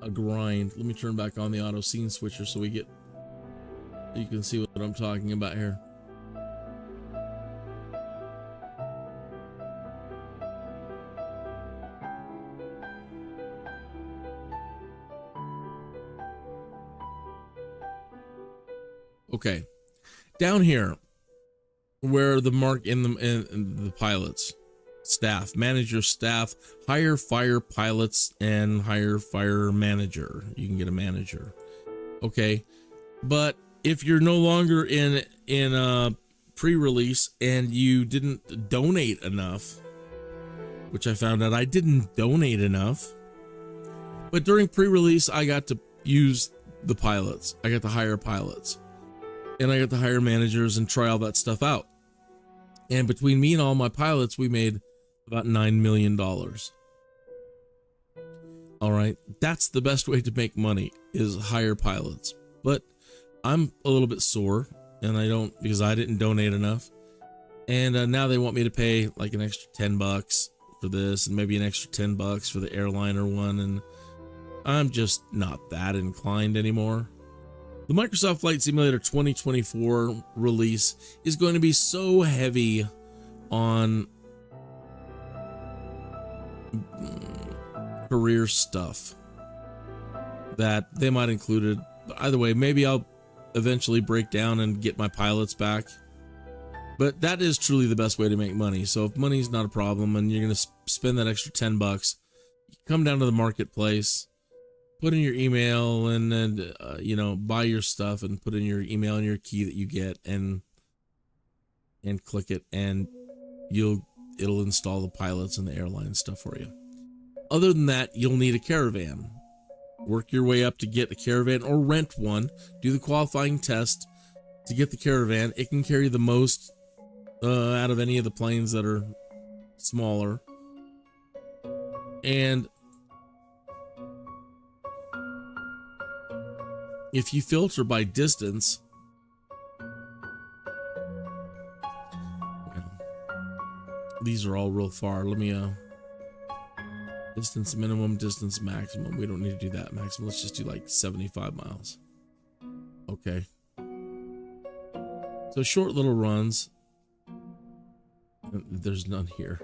a grind. Let me turn back on the auto scene switcher so you can see what I'm talking about here. Okay, down here where the mark in the pilots staff, manage your staff, hire fire pilots, and hire fire manager. You can get a manager. Okay, but if you're no longer in pre-release and you didn't donate enough, which I found out I didn't donate enough, but during pre-release I got to use the pilots. I got to hire pilots, and I got to hire managers and try all that stuff out. And between me and all my pilots, we made about $9 million. All right, that's the best way to make money, is hire pilots. But I'm a little bit sore, and I don't, because I didn't donate enough. And now they want me to pay like an extra $10 for this, and maybe an extra $10 for the airliner one, and I'm just not that inclined anymore. The Microsoft Flight Simulator 2024 release is going to be so heavy on career stuff that they might include it. But either way, maybe I'll eventually break down and get my pilots back. But that is truly the best way to make money. So if money's not a problem and you're going to spend that extra $10, come down to the marketplace, put in your email, and then buy your stuff and put in your email and your key that you get, and click it, and it'll install the pilots and the airline stuff for you. Other than that, you'll need a Caravan. Work your way up to get a Caravan, or rent one. Do the qualifying test to get the Caravan. It can carry the most out of any of the planes that are smaller. And if you filter by distance, these are all real far. Let me distance minimum, distance maximum. We don't need to do that maximum. Let's just do like 75 miles. Okay. So short little runs. There's none here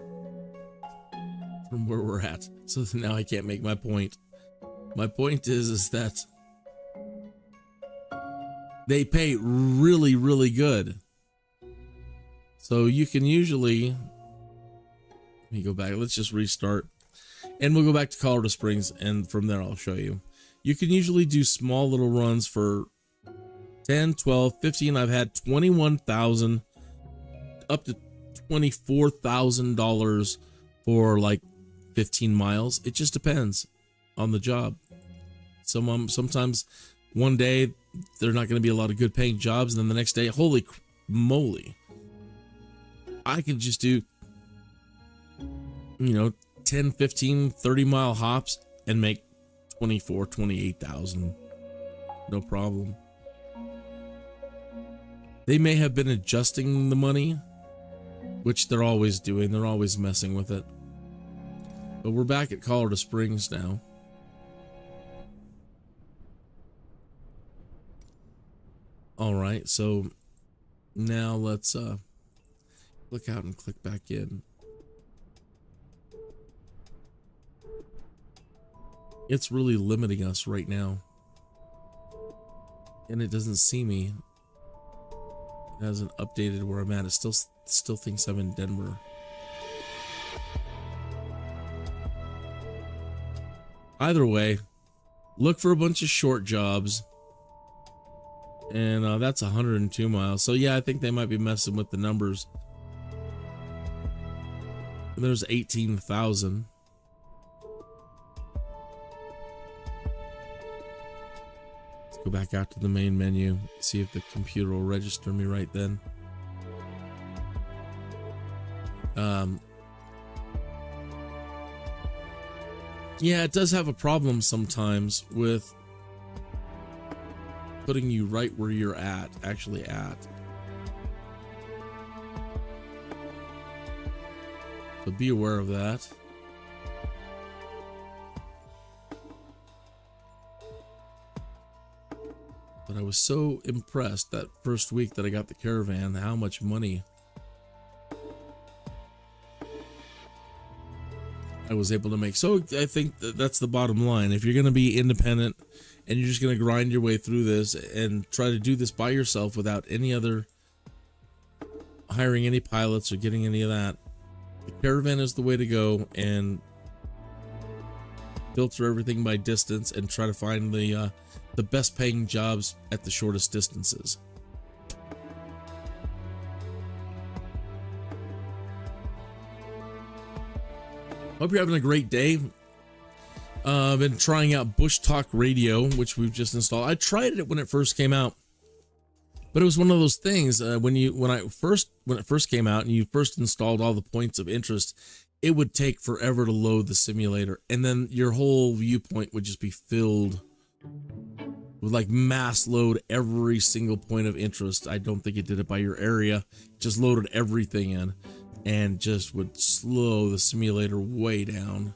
from where we're at. So now I can't make my point. My point is that they pay really, really good. So you can usually, let me go back. Let's just restart. And we'll go back to Colorado Springs, and from there I'll show you. You can usually do small little runs for 10, 12, 15. I've had $21,000 up to $24,000 for like 15 miles. It just depends on the job. Sometimes one day there not going to be a lot of good paying jobs, and then the next day, holy moly, I could just do 10, 15, 30 mile hops and make 24, 28,000. No problem. They may have been adjusting the money, which they're always doing. They're always messing with it. But we're back at Colorado Springs now. All right, so now let's click out and click back in. It's really limiting us right now. And it doesn't see me. It hasn't updated where I'm at. It still thinks I'm in Denver. Either way, look for a bunch of short jobs. And that's 102 miles. So yeah, I think they might be messing with the numbers. There's 18,000. Let's go back out to the main menu, see if the computer will register me right then. Yeah, it does have a problem sometimes with putting you right where you're actually at. So be aware of that. But I was so impressed that first week that I got the Caravan, how much money I was able to make. So I think that's the bottom line. If you're going to be independent and you're just going to grind your way through this and try to do this by yourself without any other hiring any pilots or getting any of that, the Caravan is the way to go, and filter everything by distance and try to find the best paying jobs at the shortest distances. Hope you're having a great day. I've been trying out Bushtalk Radio, which we've just installed. I tried it when it first came out, but it was one of those things when it first came out and you first installed all the points of interest, it would take forever to load the simulator, and then your whole viewpoint would just be filled with like mass load every single point of interest. I don't think it did it by your area, just loaded everything in and just would slow the simulator way down.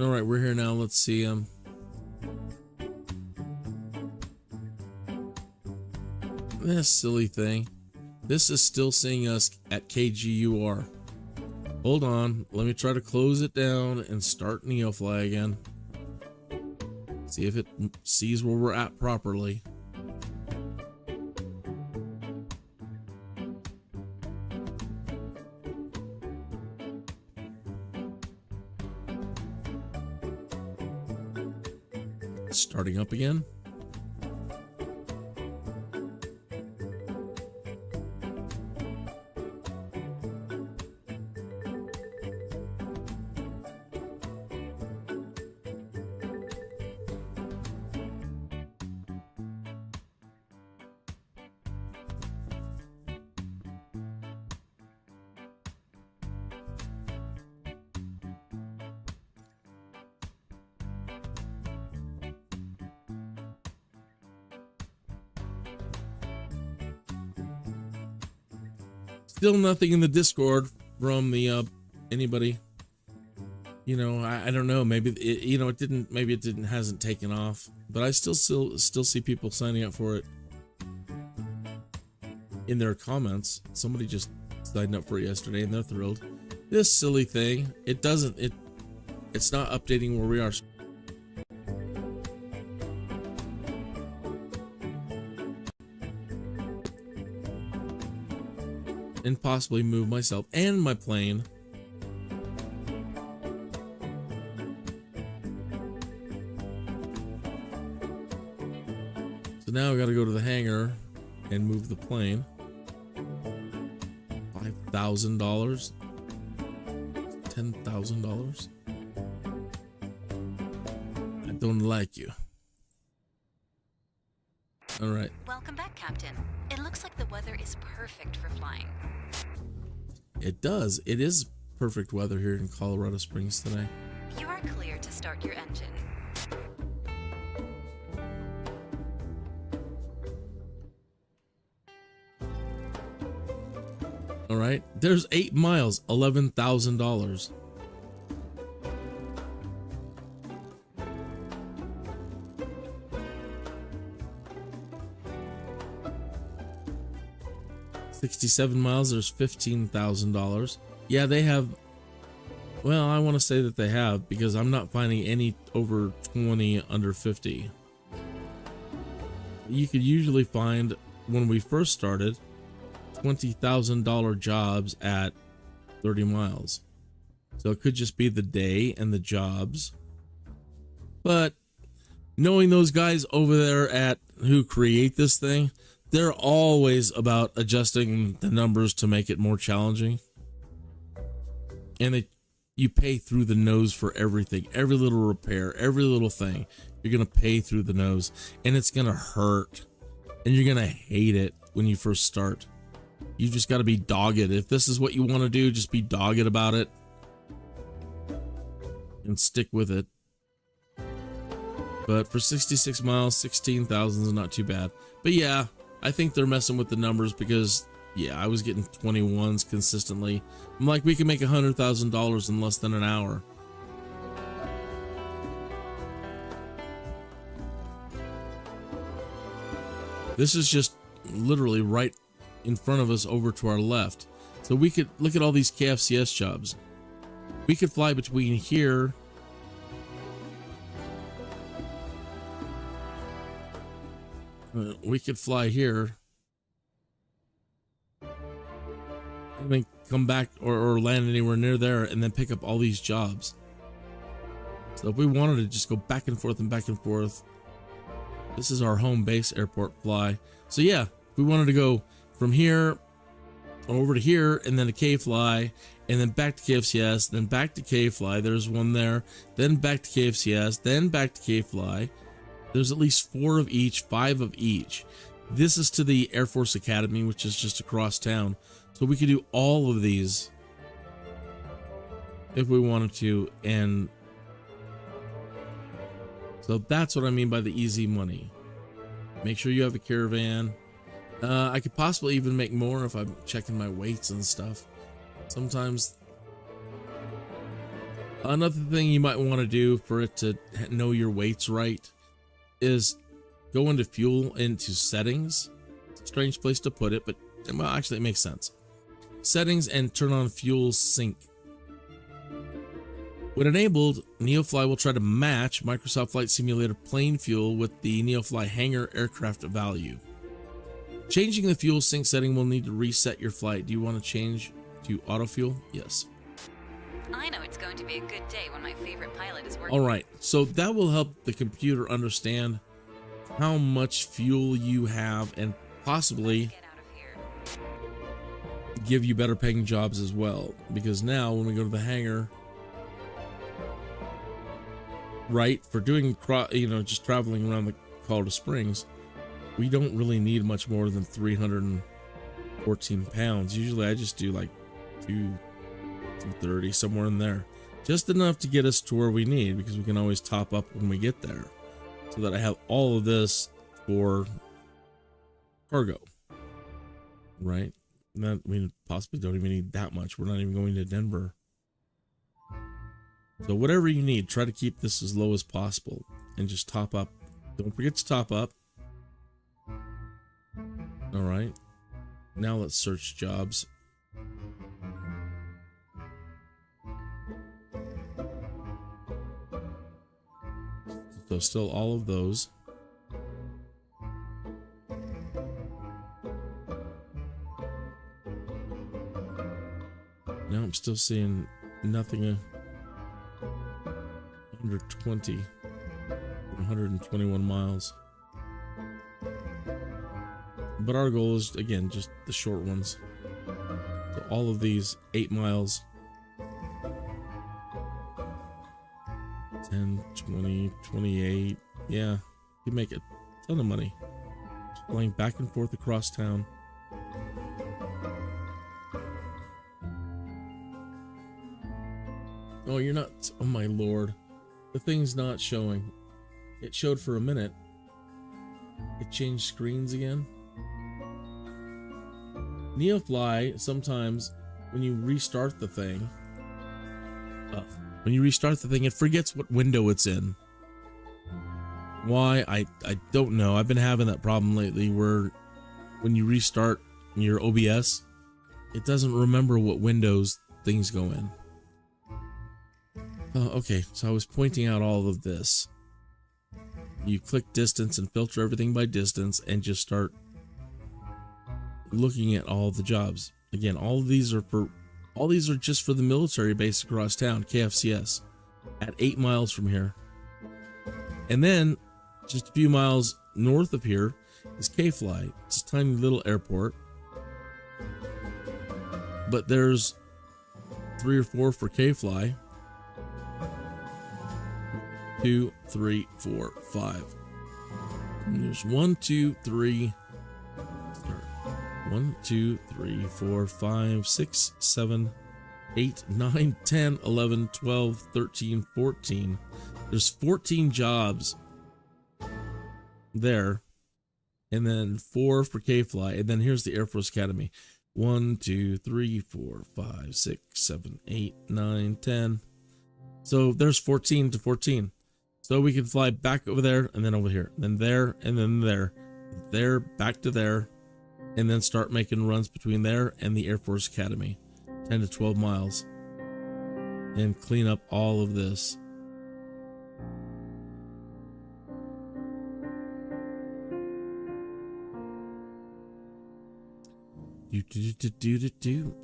All right, we're here now. Let's see. This silly thing. This is still seeing us at KGUR. Hold on. Let me try to close it down and start NEOFLY again. See if it sees where we're at properly. Starting up again. Still nothing in the Discord from the anybody. You know, I don't know. Maybe it didn't. Maybe it hasn't taken off. But I still see people signing up for it in their comments. Somebody just signed up for it yesterday, and they're thrilled. This silly thing. It's not updating where we are. And possibly move myself and my plane. So now I got to go to the hangar and move the plane. $5,000, $10,000. I don't like you. All right. Welcome back, Captain. It looks like the weather is perfect for flying. It does. It is perfect weather here in Colorado Springs today. You are clear to start your engine. All right. There's 8 miles, $11,000. 67 miles, there's $15,000. Yeah, they have. Well, I want to say that they have, because I'm not finding any over 20 under 50. You could usually find, when we first started, $20,000 jobs at 30 miles. So it could just be the day and the jobs. But knowing those guys over there at who create this thing, they're always about adjusting the numbers to make it more challenging. And you pay through the nose for everything, every little repair, every little thing. You're going to pay through the nose, and it's going to hurt, and you're going to hate it when you first start. You just got to be dogged. If this is what you want to do, just be dogged about it and stick with it. But for 66 miles, 16,000 is not too bad. But yeah, I think they're messing with the numbers, because yeah, I was getting 21s consistently. I'm like, we can make $100,000 in less than an hour. This is just literally right in front of us over to our left. So we could look at all these KFCS jobs. We could fly between here we could fly here and then come back or land anywhere near there and then pick up all these jobs. So if we wanted to just go back and forth and back and forth, this is our home base airport fly. So yeah, if we wanted to go from here over to here and then a K fly and then back to KFCS, then back to K fly, there's one there, then back to KFCS, then back to K fly. There's at least 4 of each, 5 of each. This is to the Air Force Academy, which is just across town. So we could do all of these if we wanted to. And so that's what I mean by the easy money. Make sure you have a Caravan. I could possibly even make more if I'm checking my weights and stuff. Sometimes. Another thing you might want to do for it to know your weights right is go into fuel, into settings. It's a strange place to put it, but well, actually it makes sense. Settings, and turn on fuel sync. When enabled, Neofly will try to match Microsoft Flight Simulator plane fuel with the Neofly hangar aircraft value. Changing the fuel sync setting will need to reset your flight. Do you want to change to auto fuel? Yes. I know it's going to be a good day when my favorite pilot is working. All right, so that will help the computer understand how much fuel you have and possibly Get out of here. give you better paying jobs as well. Because now when we go to the hangar, right, for doing, just traveling around the Colorado Springs, we don't really need much more than 314 pounds. Usually I just do like 230, somewhere in there. Just enough to get us to where we need, because we can always top up when we get there. So that I have all of this for cargo. Right? Not, we possibly don't even need that much. We're not even going to Denver. So whatever you need, try to keep this as low as possible. And just top up. Don't forget to top up. Alright. Now let's search jobs. So still all of those. Now I'm still seeing nothing under 20, 121 miles. But our goal is, again, just the short ones. So all of these 8 miles. 10, 20, 28. Yeah, you make a ton of money. Just flying back and forth across town. Oh, you're not. Oh, my lord. The thing's not showing. It showed for a minute. It changed screens again. Neofly, sometimes when you restart the thing, it forgets what window it's in. Why? I don't know. I've been having that problem lately where when you restart your OBS, it doesn't remember what windows things go in. Okay, so I was pointing out all of this. You click distance and filter everything by distance and just start looking at all the jobs. Again, all these are just for the military base across town, KFCS, at 8 miles from here. And then just a few miles north of here is K-Fly. It's a tiny little airport, but there's 3 or 4 for K-Fly. 2, 3, 4, 5. And there's 1, 2, 3. 1, 2, 3, 4, 5, 6, 7, 8, 9, 10, 11, 12, 13, 14. There's 14 jobs there. And then 4 for K-Fly. And then here's the Air Force Academy. 1, 2, 3, 4, 5, 6, 7, 8, 9, 10. So there's 14 to 14. So we can fly back over there and then over here, and then there, and then there, back to there, and then start making runs between there and the Air Force Academy, 10 to 12 miles, and clean up all of this.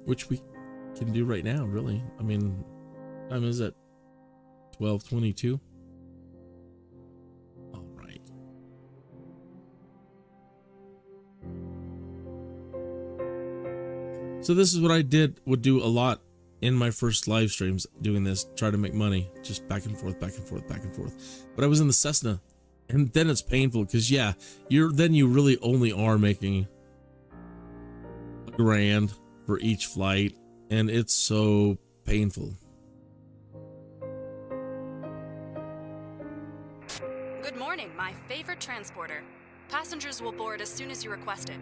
Which we can do right now, really. I mean, time is it? 12:22. All right. So this is what I would do a lot in my first live streams, doing this, try to make money, just back and forth, back and forth, back and forth. But I was in the Cessna, and then it's painful because yeah, you really only are making $1,000 for each flight, and it's so painful. Good morning, my favorite transporter. Passengers will board as soon as you request it.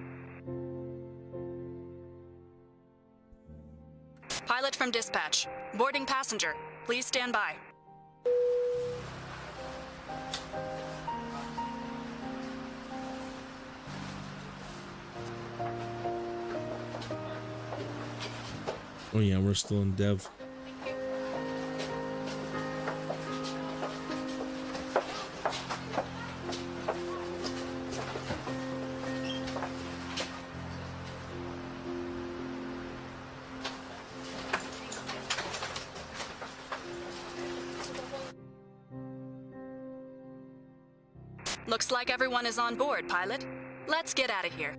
Pilot from dispatch. Boarding passenger. Please stand by. Oh yeah, we're still in dev. Looks like everyone is on board, pilot. Let's get out of here.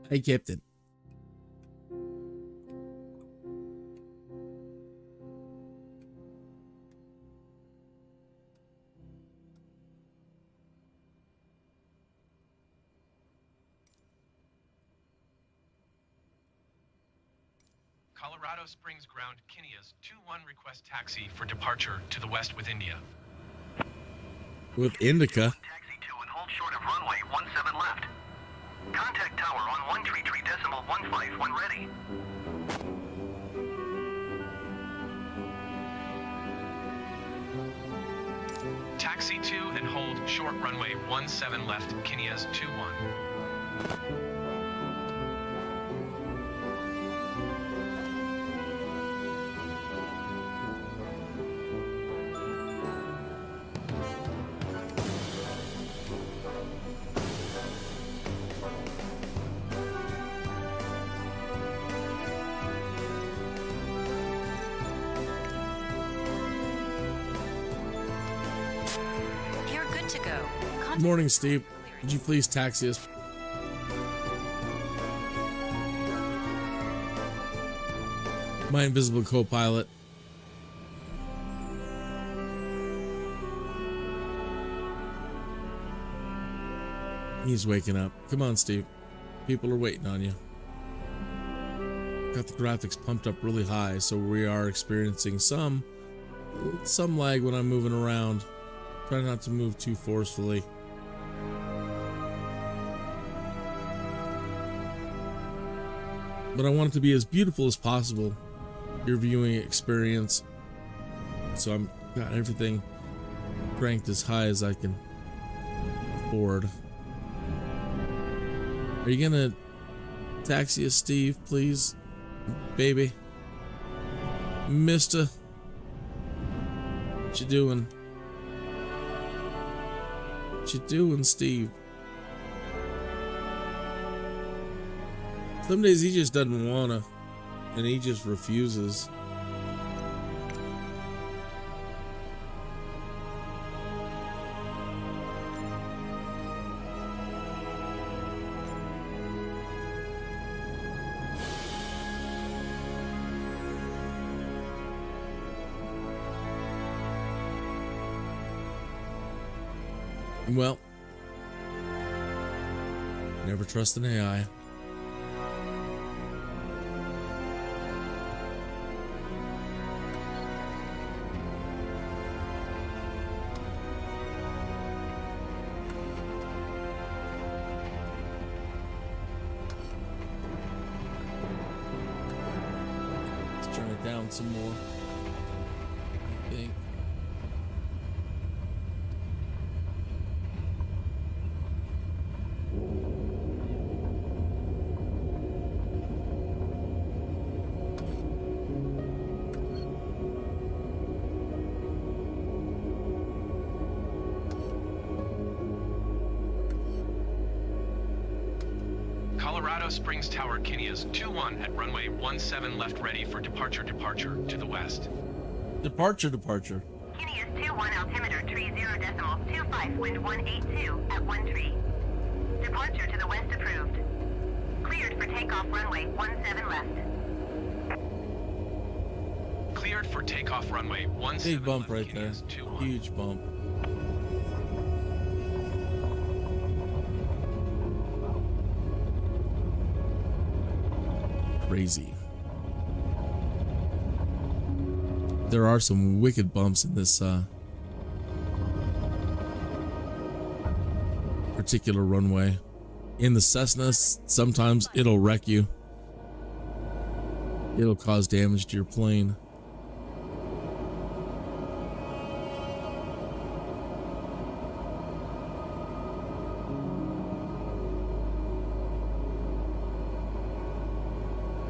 Hey, Captain. Colorado Springs ground Kinnea's 2-1 request taxi for departure to the west with India. With Indica. Taxi 2 and hold short of runway 17 left. Contact tower on 133.15 when ready. Taxi 2 and hold short runway 17 left, Kinnea's 2-1. Good morning, Steve. Would you please taxi us? My invisible co-pilot. He's waking up. Come on, Steve. People are waiting on you. Got the graphics pumped up really high, so we are experiencing some lag when I'm moving around. Try not to move too forcefully. But I want it to be as beautiful as possible, your viewing experience. So I'm got everything cranked as high as I can afford. Are you gonna Taxi us, Steve, please. Baby. Mister. What you doing? What you doing, Steve? Some days he just doesn't wanna, and he just refuses. Well, never trust an AI. Let's turn it down some more, I think. Colorado Springs Tower, Kinias 21 at runway 17 left, ready for departure to the west. Departure. Kinias 21 altimeter tree 0.25 wind 182 at 13. Departure to the west approved. Cleared for takeoff runway 17 left. Cleared for takeoff runway 17 Big bump left, right there. Kinias 21. Huge bump. Crazy. There are some wicked bumps in this particular runway. In the Cessna, sometimes it'll wreck you. It'll cause damage to your plane.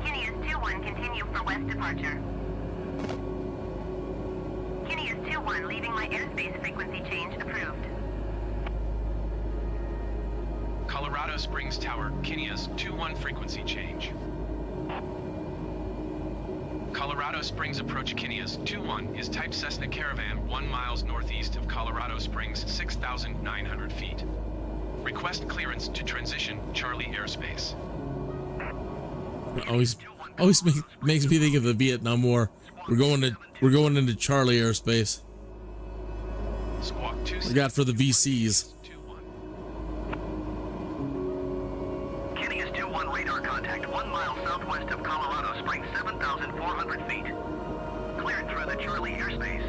Kinias 21 continue for west departure. Kinias 21 leaving my airspace frequency change approved. Colorado Springs Tower, Kinias 21 frequency change. Colorado Springs approach Kinias 21 is type Cessna Caravan 1 miles northeast of Colorado Springs, 6,900 feet. Request clearance to transition Charlie airspace. Always makes me think of the Vietnam War. We're going into Charlie airspace. Squawk 2. We got for the VCs. Kinias 21 radar contact 1 mile southwest of Colorado Springs, 7,400 feet. Cleared through the Charlie airspace.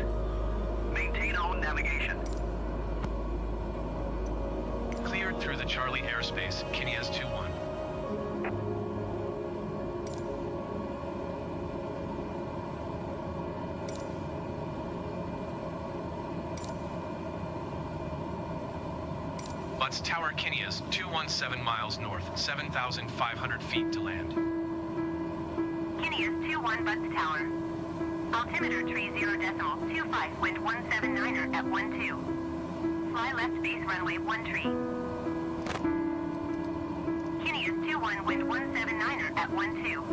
Maintain own navigation. Cleared through the Charlie airspace, Kinias 21. Butts Tower, Kinias 217 miles north, 7,500 feet to land. Kinias 21 Butts Tower. Altimeter tree 0.25 wind 179er at 12. Fly left base runway 13. Kinias 21 wind 179er at 12.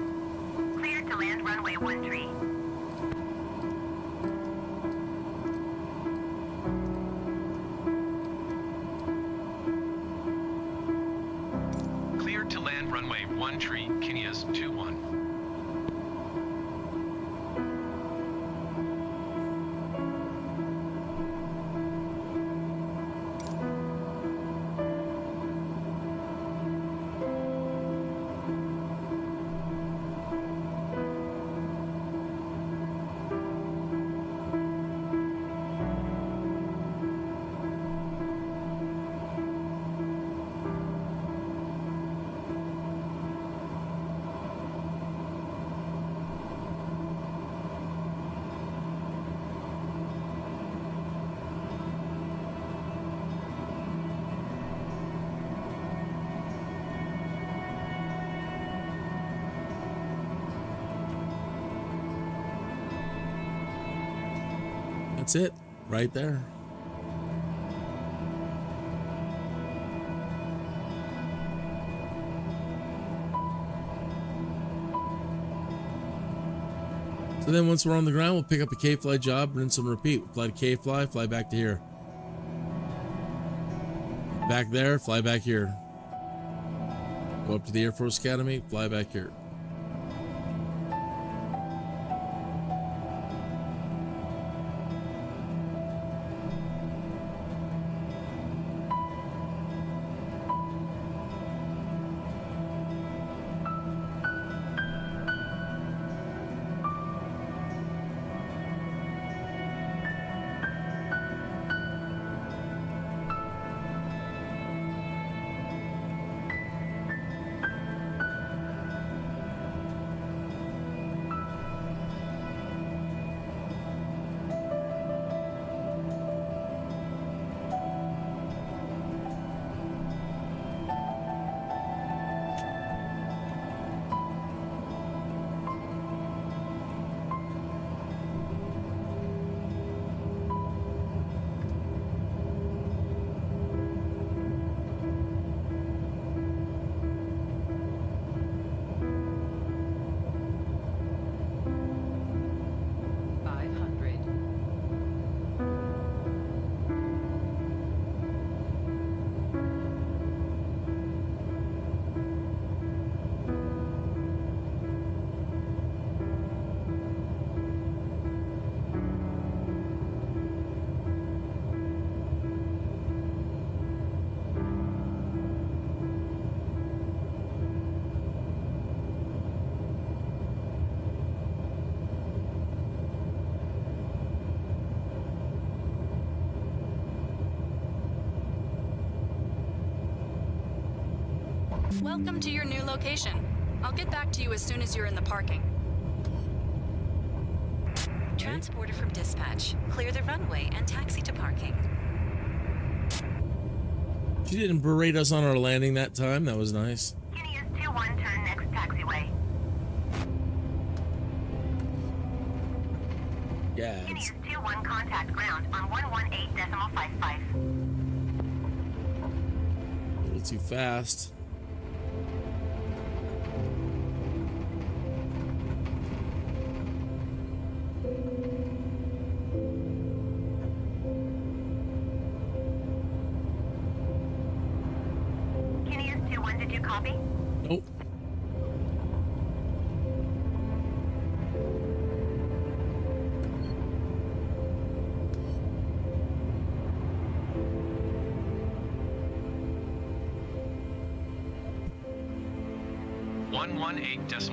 Cleared to land runway 13. Cleared to land runway 13, Kinias 21. that's it right there. So then once we're on the ground, we'll pick up a K-fly job, rinse and repeat. Fly to K-fly, fly back to here. Back there, fly back here. Go up to the Air Force Academy, fly back here. Welcome to your new location. I'll get back to you as soon as you're in the parking. Transporter from dispatch. Clear the runway and taxi to parking. She didn't berate us on our landing that time. That was nice. Guinea is 2-1, turn next taxiway. Yeah. Guinea is 2-1, contact ground on 118.55. A little too fast. Did you copy? Nope.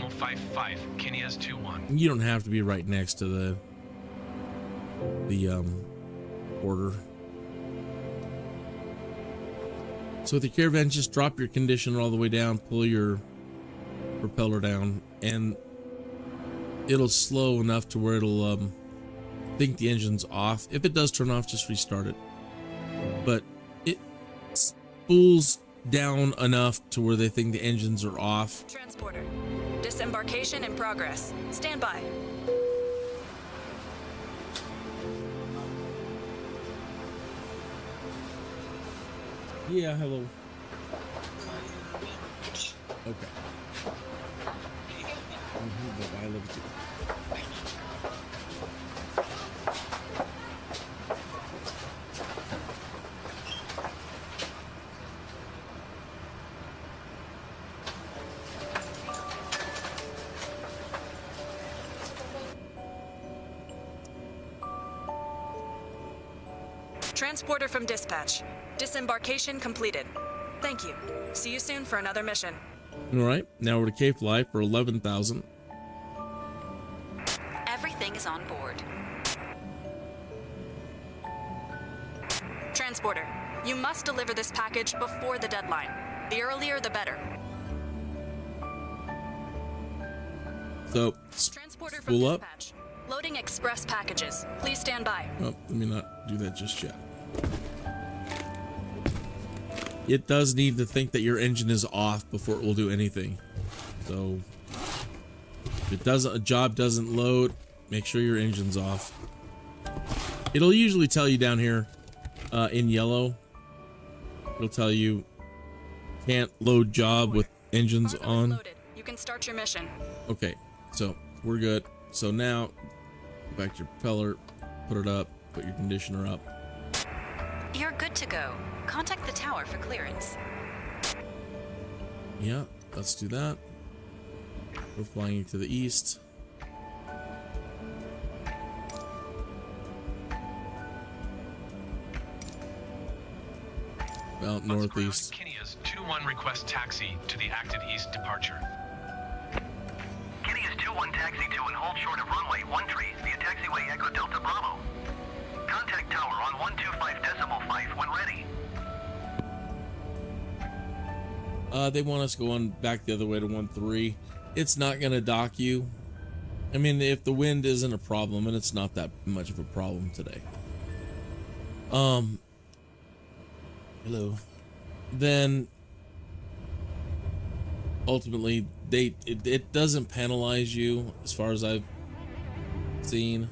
.55. Kenia's 2-1. You don't have to be right next to the border. So with the Caravan, just drop your conditioner all the way down, pull your propeller down, and it'll slow enough to where it'll think the engine's off. If it does turn off, just restart it. But it spools down enough to where they think the engines are off. Transporter. Disembarkation in progress. Stand by. Yeah, hello. Okay. Bye-bye, love you. Transporter from dispatch. Disembarkation completed. Thank you. See you soon for another mission. All right, now we're to K-Fly for 11,000. Everything is on board. Transporter, you must deliver this package before the deadline. The earlier, the better. So, Transporter from spool up. dispatch. Loading express packages. Please stand by. Oh, let me not do that just yet. It does need to think that your engine is off before it will do anything. So if it doesn't, a job doesn't load, make sure your engine's off. It'll usually tell you down here in yellow. It'll tell you can't load job with engines Cargo is on. loaded. You can start your mission. Okay, so we're good. So now, go back to your propeller, put it up, put your conditioner up. You're good to go. Contact the tower for clearance. Yeah, let's do that. We're flying to the east. About northeast. Kinneas 2-1 request taxi to the acted east departure. Kinneas 2-1 taxi to and hold short of runway 13 via taxiway Echo Delta Bravo. Contact tower on 125.5 when ready. They want us going back the other way to 13. It's not gonna dock you. I mean, if the wind isn't a problem, and it's not that much of a problem today. Hello. Then ultimately it doesn't penalize you as far as I've seen.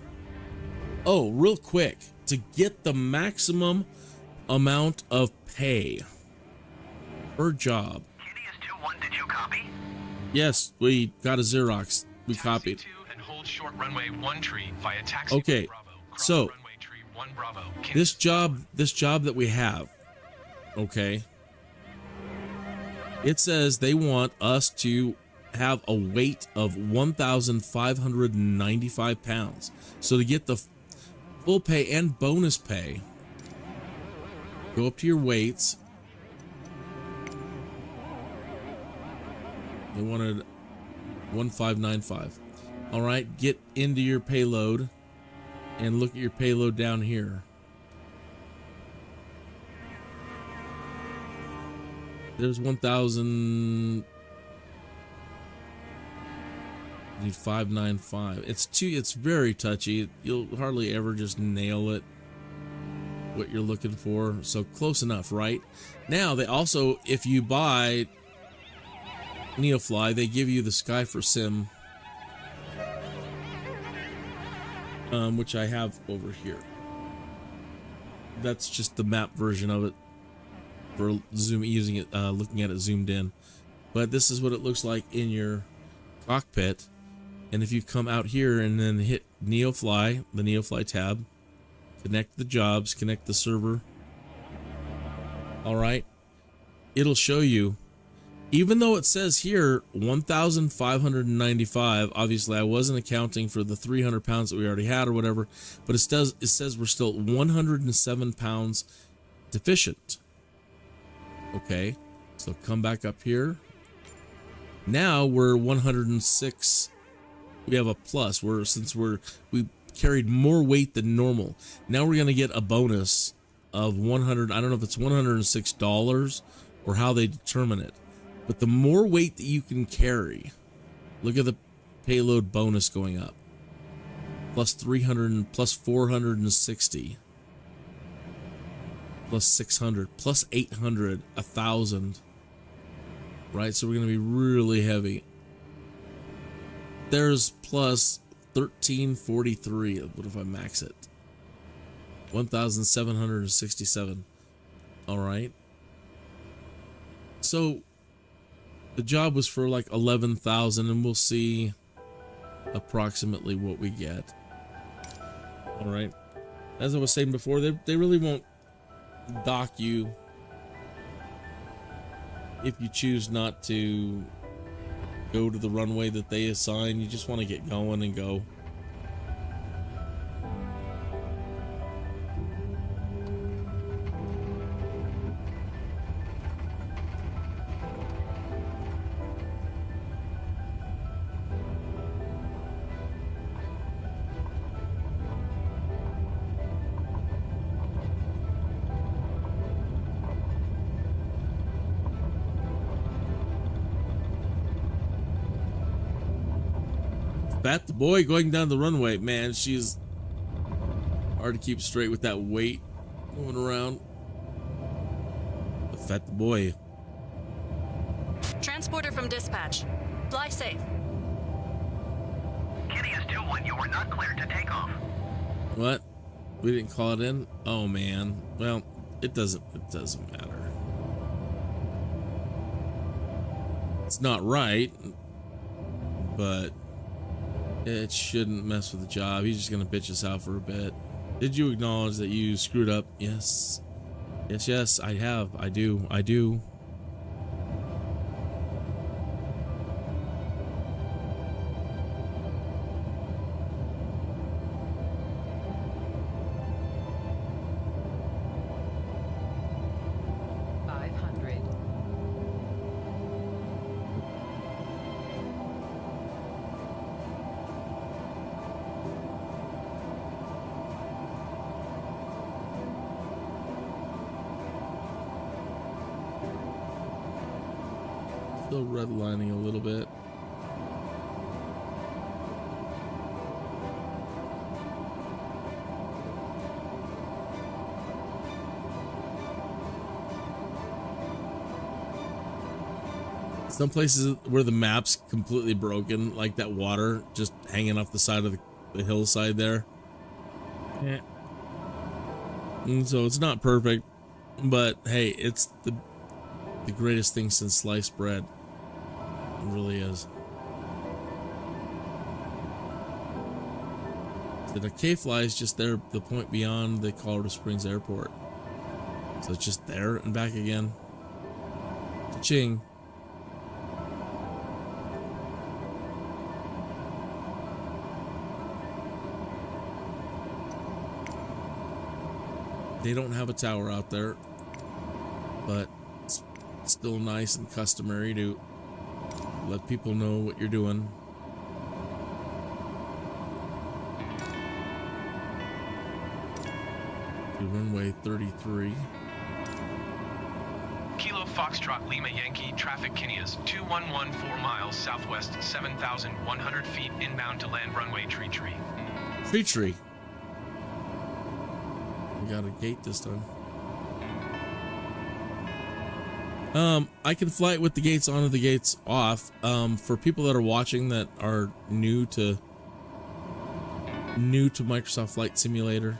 Oh, real quick, to get the maximum amount of pay per job. Kinneas 2-1, did you copy? Yes, we got a Xerox. We Taxi copied. to and hold short runway 13 via taxi. Okay, Bravo. Cross so runway tree 1 Bravo. this job that we have, okay, it says they want us to have a weight of 1,595 pounds. So to get the full pay and bonus pay, go up to your weights. They wanted 1,595. All right, get into your payload and look at your payload down here. There's 1,595. It's very touchy. You'll hardly ever just nail it what you're looking for. So close enough, right? Now they also, if you buy Neofly, they give you the Sky for Sim, which I have over here. That's just the map version of it for using it, looking at it zoomed in. But this is what it looks like in your cockpit. And if you come out here and then hit Neofly, the Neofly tab, connect the jobs, connect the server. All right, it'll show you. Even though it says here 1,595, obviously I wasn't accounting for the 300 pounds that we already had or whatever, but it says we're still 107 pounds deficient. Okay, so come back up here. Now we're 106. We have a plus. Since we carried more weight than normal. Now we're gonna get a bonus of 100. I don't know if it's $106 or how they determine it. But the more weight that you can carry, look at the payload bonus going up. Plus 300, plus 460, plus 600, plus 800, 1,000. Right, so we're going to be really heavy. There's plus 1343. What if I max it? 1,767. All right. So the job was for like 11,000, and we'll see approximately what we get. All right. As I was saying before, they really won't dock you if you choose not to go to the runway that they assign. You just want to get going and go. Fat the boy going down the runway. Man, she's hard to keep straight with that weight moving around. The fat the boy. Transporter from dispatch. Fly safe. Kinneas 2-1, you are not cleared to take off. What? We didn't call it in? Oh man. Well, it doesn't matter. It's not right, but it shouldn't mess with the job. He's just gonna bitch us out for a bit. Did you acknowledge that you screwed up? Yes. Yes, I have. I do. Still redlining a little bit. Some places where the map's completely broken, like that water just hanging off the side of the hillside there. Yeah. And so it's not perfect, but hey, it's the greatest thing since sliced bread. It really is. The NEOFLY is just there, the point beyond the Colorado Springs Airport. So it's just there and back again. Cha-ching. They don't have a tower out there, but it's still nice and customary to let people know what you're doing. To runway 33. Kilo Foxtrot Lima Yankee, traffic Kinneas, 2114 miles southwest, 7,100 feet inbound to land runway Tree. Tree. We got a gate this time. I can fly it with the gates on or the gates off. For people that are watching that are new to Microsoft Flight Simulator,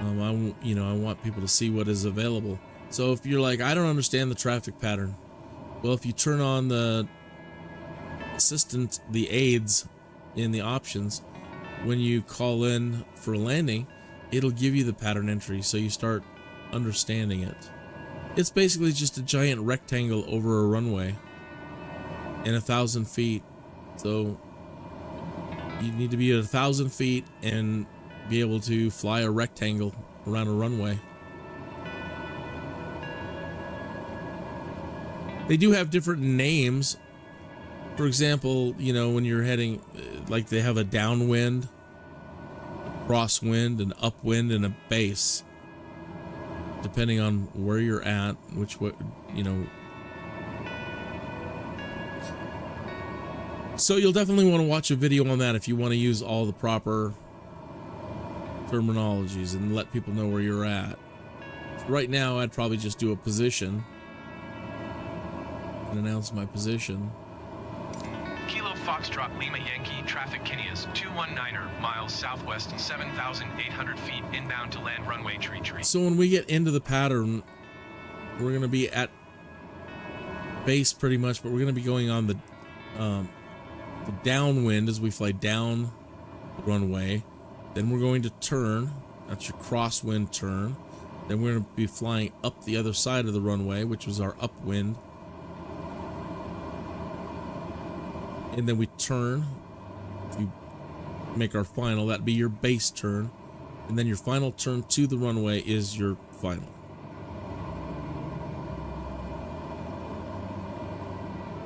I want people to see what is available. So if you're like, I don't understand the traffic pattern, well, if you turn on the assistant, the aids in the options, when you call in for landing, it'll give you the pattern entry, so you start understanding it. It's basically just a giant rectangle over a runway in 1,000 feet. So you need to be at 1,000 feet and be able to fly a rectangle around a runway. They do have different names. For example, when you're heading, like they have a downwind, a crosswind, an upwind, and a base. Depending on where you're at, which way, So you'll definitely want to watch a video on that if you want to use all the proper terminologies and let people know where you're at. Right now, I'd probably just do a position and announce my position. Kilo Foxtrot Lima Yankee, traffic Kinneas, 219er miles southwest, 7,800 feet inbound to land runway Tree. So when we get into the pattern, we're going to be at base pretty much, but we're going to be going on the downwind as we fly down the runway. Then we're going to turn. That's your crosswind turn. Then we're going to be flying up the other side of the runway, which was our upwind. And then we turn to make our final. That'd be your base turn. And then your final turn to the runway is your final.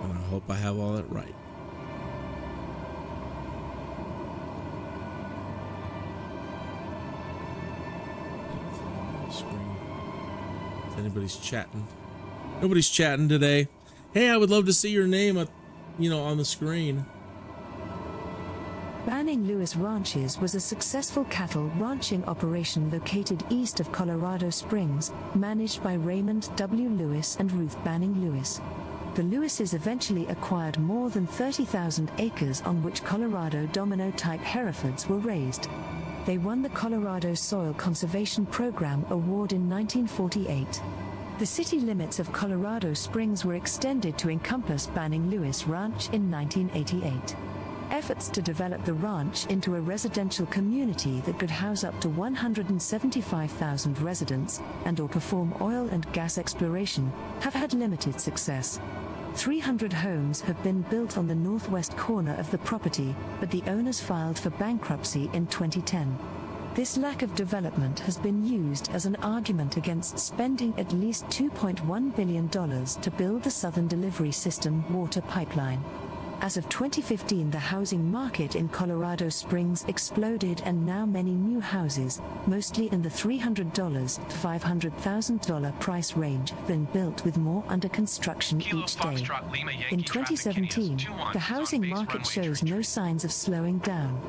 And I hope I have all that right. If anybody's chatting. Nobody's chatting today. Hey, I would love to see your name on the screen. Banning Lewis Ranches was a successful cattle ranching operation located east of Colorado Springs, managed by Raymond W. Lewis and Ruth Banning Lewis. The Lewises eventually acquired more than 30,000 acres on which Colorado Domino-type Herefords were raised. They won the Colorado Soil Conservation Program Award in 1948. The city limits of Colorado Springs were extended to encompass Banning Lewis Ranch in 1988. Efforts to develop the ranch into a residential community that could house up to 175,000 residents and/or perform oil and gas exploration have had limited success. 300 homes have been built on the northwest corner of the property, but the owners filed for bankruptcy in 2010. This lack of development has been used as an argument against spending at least $2.1 billion to build the Southern Delivery System water pipeline. As of 2015, the housing market in Colorado Springs exploded, and now many new houses, mostly in the $300,000 to $500,000 price range, have been built, with more under construction each day. In 2017, the housing market shows no signs of slowing down.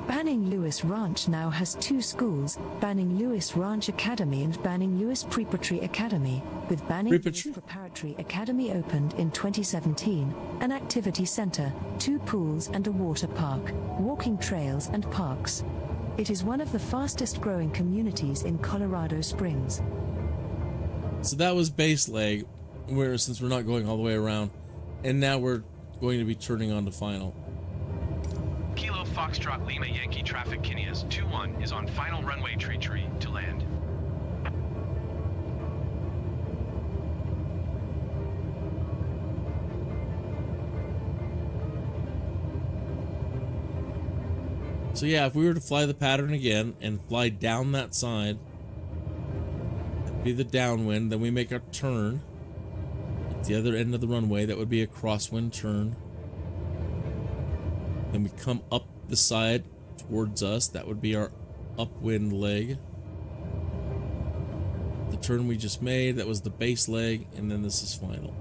Banning Lewis Ranch now has 2 schools, Banning Lewis Ranch Academy and Banning Lewis Preparatory Academy, with Banning Lewis Preparatory Academy opened in 2017, an activity center, 2 pools and a water park, walking trails and parks. It is one of the fastest growing communities in Colorado Springs. So that was base leg, since we're not going all the way around, and now we're going to be turning on to final. Kilo Foxtrot Lima Yankee traffic Kineas 21 is on final runway tree to land. So yeah, if we were to fly the pattern again and fly down that side, that'd be the downwind, then we make a turn at the other end of the runway. That would be a crosswind turn. Then we come up the side towards us. That would be our upwind leg. The turn we just made, that was the base leg, and then this is final.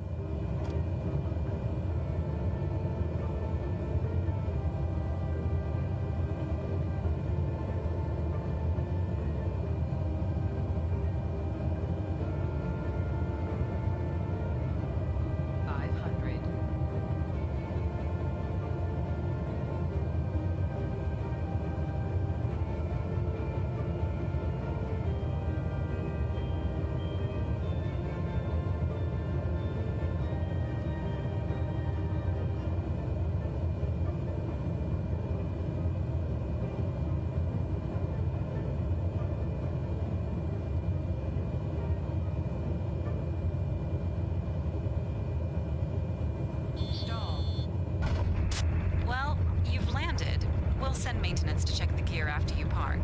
Maintenance to check the gear after you park.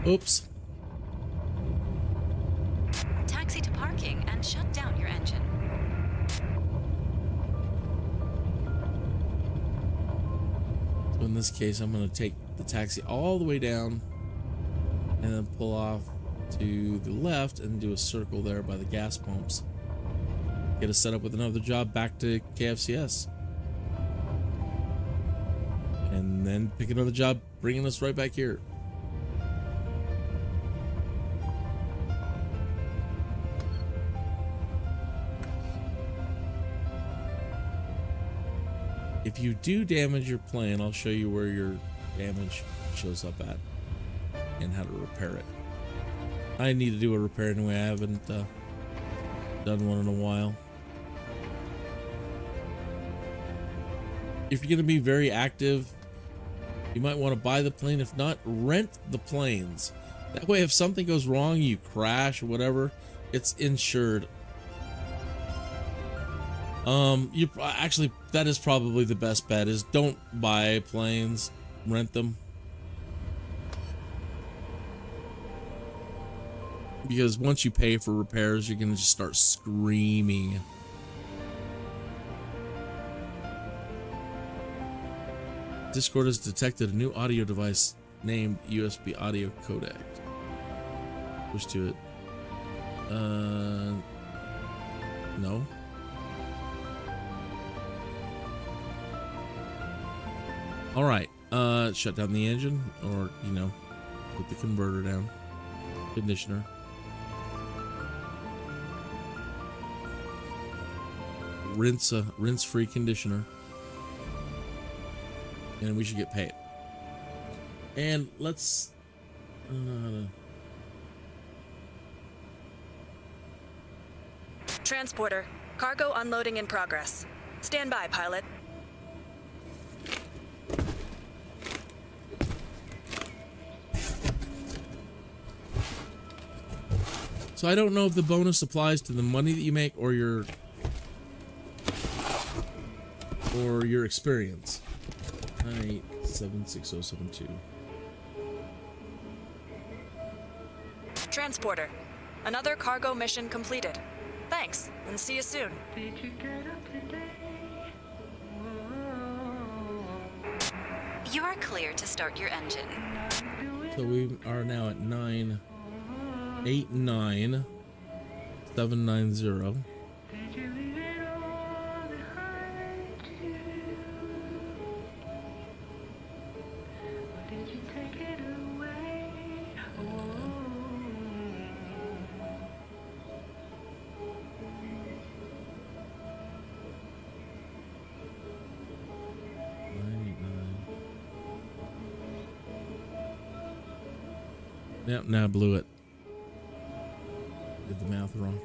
Oops. Taxi to parking and shut down your engine. So in this case, I'm going to take the taxi all the way down and then pull off to the left and do a circle there by the gas pumps. Get us set up with another job back to KFCS. And then pick another job, bringing us right back here. If you do damage your plane, I'll show you where your damage shows up at and how to repair it. I need to do a repair anyway. I haven't done one in a while. If you're going to be very active, you might want to buy the plane. If not, rent the planes. That way, if something goes wrong, you crash or whatever, it's insured. Actually, that is probably the best bet, is don't buy planes, rent them. Because once you pay for repairs, you're going to just start screaming. Discord has detected a new audio device named USB audio codec. Push to it. No. All right. Shut down the engine, or put the converter down. Conditioner. Rinse-free conditioner. And we should get paid. And let's I don't know how to... Transporter, cargo unloading in progress. Stand by, pilot. So I don't know if the bonus applies to the money that you make or your experience. 9876072. Transporter, another cargo mission completed. Thanks, and see you soon. You are clear to start your engine. So we are now at 989790. Yep, now I blew it. Did the math wrong.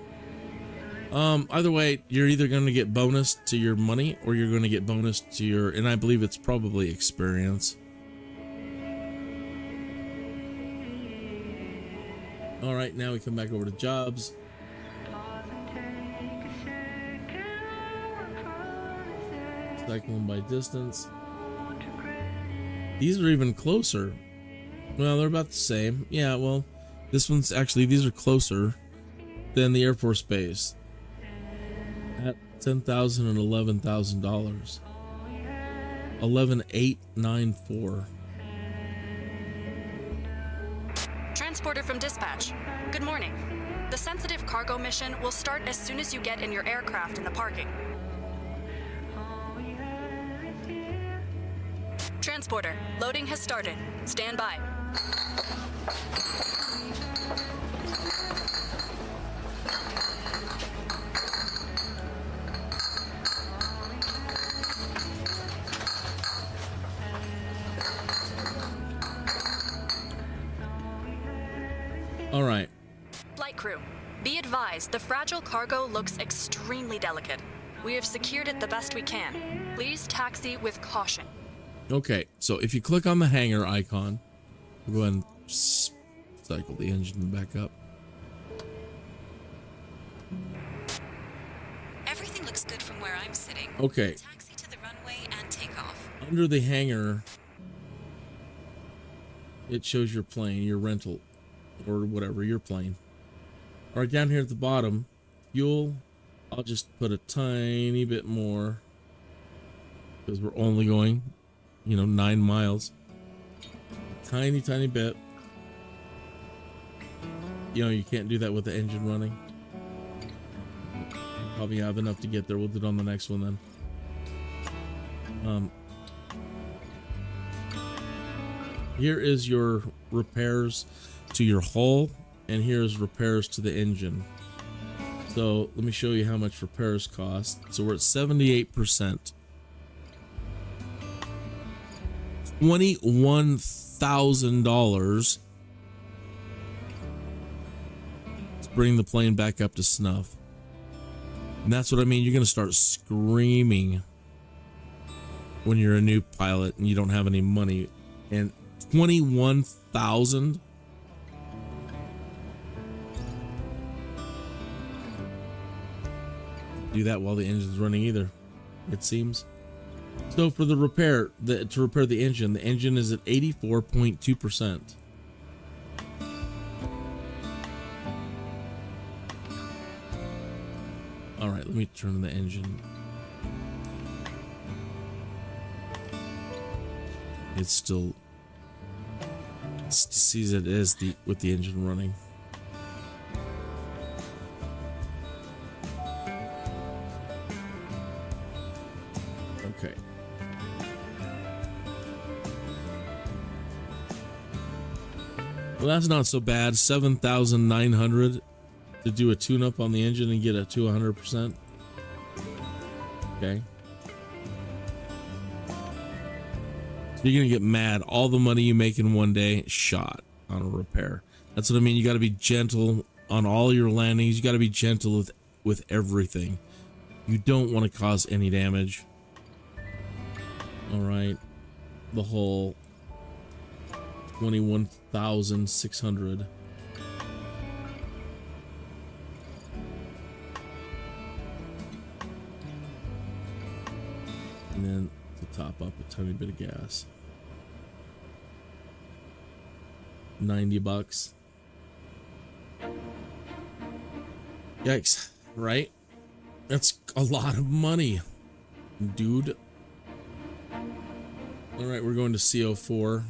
Either way, you're either going to get bonus to your money or you're going to get bonus to your, and I believe it's probably experience. All right, now we come back over to jobs. Cycling by distance. These are even closer. Well, they're about the same. Yeah, well, this one's actually, these are closer than the Air Force Base. At $10,000 and $11,000. 11,894. Transporter from dispatch. Good morning. The sensitive cargo mission will start as soon as you get in your aircraft in the parking. Transporter, loading has started. Stand by. All right. Flight crew, be advised the fragile cargo looks extremely delicate. We have secured it the best we can. Please taxi with caution. Okay, so if you click on the hangar icon, we'll go ahead and cycle the engine back up. Everything looks good from where I'm sitting. Okay. Taxi to the runway and take off. Under the hangar, it shows your plane, your rental, or whatever, your plane. All right, down here at the bottom, fuel, I'll just put a tiny bit more because we're only going, 9 miles. Tiny bit. You can't do that with the engine running. Probably have enough to get there. We'll do it on the next one then. Here is your repairs to your hull, and here's repairs to the engine. So let me show you how much repairs cost. So we're at 78%. $21,000 to bring the plane back up to snuff. And that's what I mean. You're going to start screaming when you're a new pilot and you don't have any money. And 21,000. Do that while the engine's running either, it seems. So for the repair, to repair the engine is at 84.2%. All right, let me turn on the engine. It's still, it sees it as with the engine running. Okay. Well, that's not so bad. 7,900 to do a tune-up on the engine and get it to 100%. Okay. So you're gonna get mad. All the money you make in one day, shot. on a repair. That's what I mean. You got to be gentle on all your landings. You got to be gentle with everything. You don't want to cause any damage. All right, the hull 21,600. And then to top up a tiny bit of gas. $90. Yikes, right? That's a lot of money, dude. All right, we're going to CO4.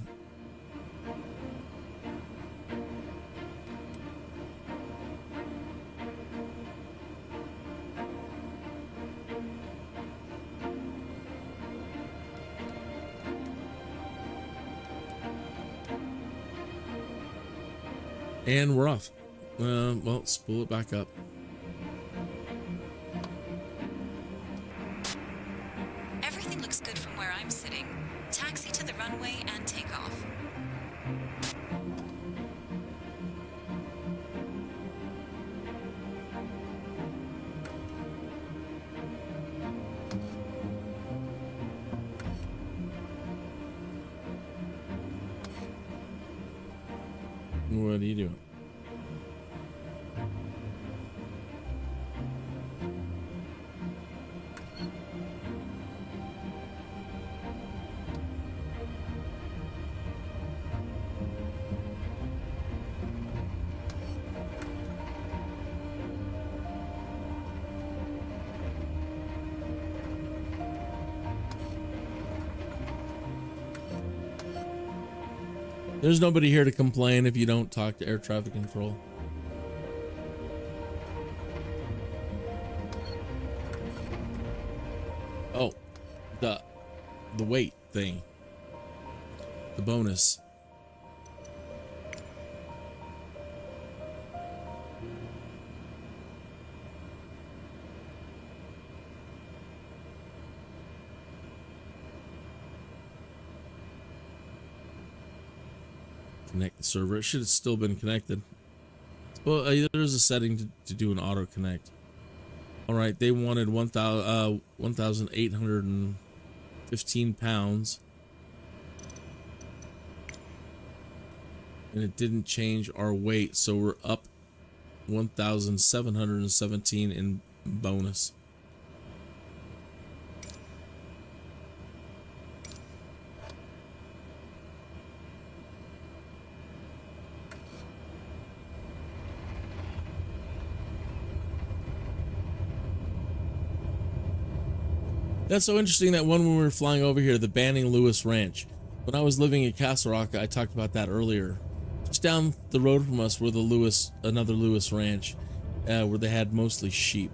And we're off. Well, spool it back up. Everything looks good from where I'm sitting. Taxi to the runway and take off. What are you doing? There's nobody here to complain if you don't talk to air traffic control. Oh, the weight thing. The bonus. Connect the server. It should have still been connected. Well, there's a setting to do an auto connect. All right, they wanted 1,815 pounds, and it didn't change our weight, so we're up 1,717 in bonus. That's so interesting that when we were flying over here, the Banning Lewis Ranch. When I was living in Castle Rock, I talked about that earlier. Just down the road from us were the another Lewis Ranch, where they had mostly sheep.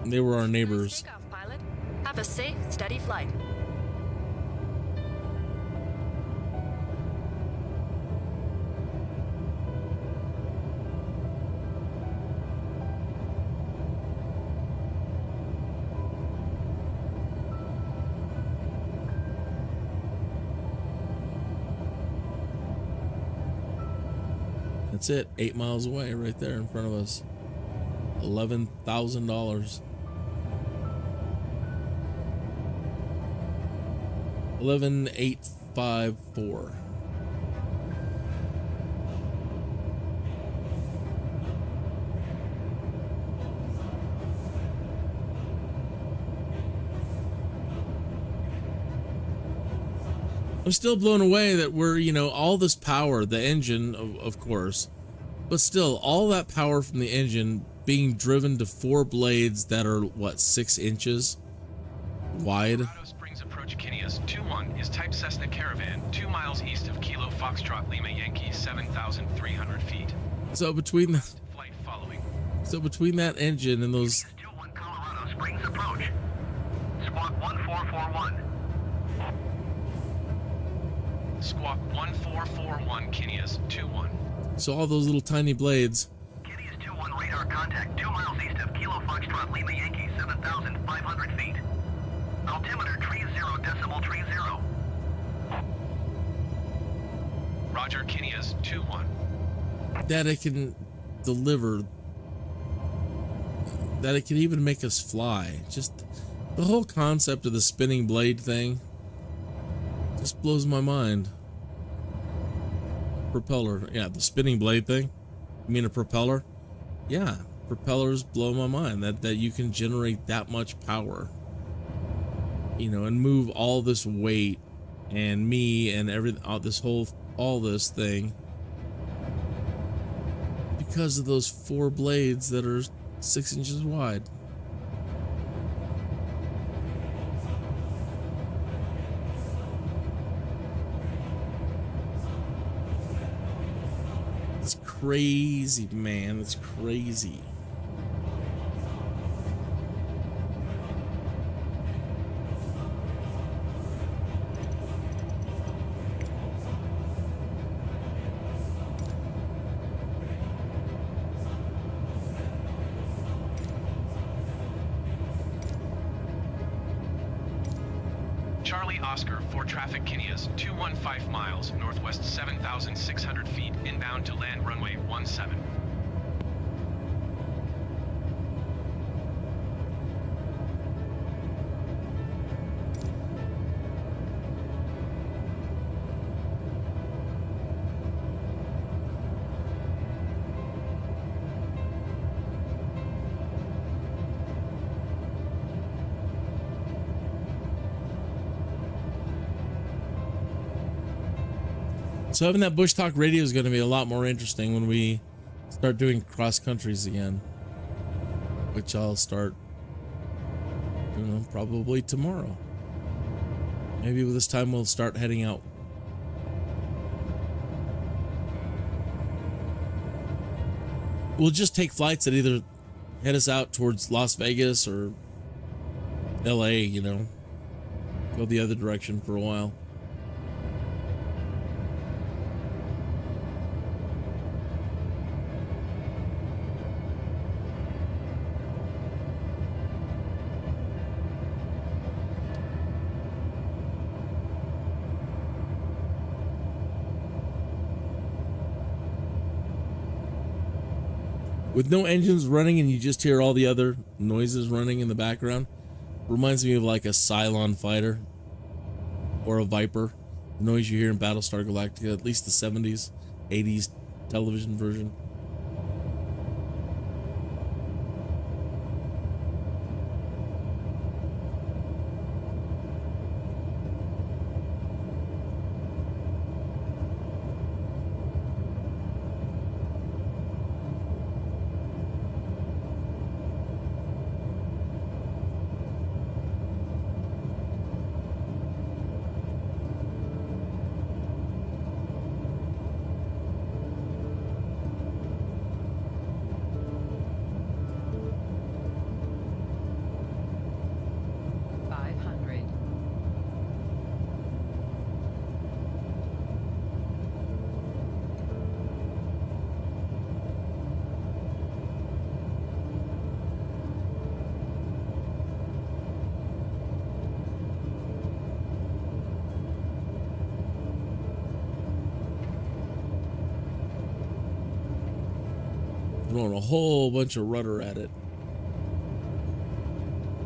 And they were our neighbors. Take off, pilot. Have a safe, steady flight. That's it. 8 miles away, right there in front of us. $11,000. 11,854. I'm still blown away that we're, all this power, the engine, of course, but still, all that power from the engine being driven to 4 blades that are, 6 inches wide? Colorado Springs approach Kinneas 2-1 is type Cessna Caravan, 2 miles east of Kilo Foxtrot Lima Yankee, 7,300 feet. So between the, Flight following. so between that engine and those... 2-1 Colorado Springs approach. Squawk 1441. Squawk 1441 Kinneas 2-1. So all those little tiny blades. Kinneas 2-1 radar contact 2 miles east of Kilo Foxtrot Lima Yankee, 7,500 feet. Altimeter 30.30. Roger, Kinias 2-1. That it can deliver, that it can even make us fly. Just the whole concept of the spinning blade thing just blows my mind. Propeller, yeah, the spinning blade thing. You mean a propeller? Yeah, propellers blow my mind that you can generate that much power, you know, and move all this weight and me and everything, all this thing because of those 4 blades that are 6 inches wide. It's crazy, man. It's crazy. Charlie Oscar for traffic Kinias 215 miles, northwest 7,600 feet, inbound to land runway 17. So having that Bushtalk Radio is going to be a lot more interesting when we start doing cross countries again, which I'll start, you know, probably tomorrow. Maybe this time we'll start heading out. We'll just take flights that either head us out towards Las Vegas or LA, you know, go the other direction for a while. With no engines running and you just hear all the other noises running in the background, reminds me of like a Cylon fighter or a Viper. The noise you hear in Battlestar Galactica, at least the 70s, 80s television version. Throwing a whole bunch of rudder at it.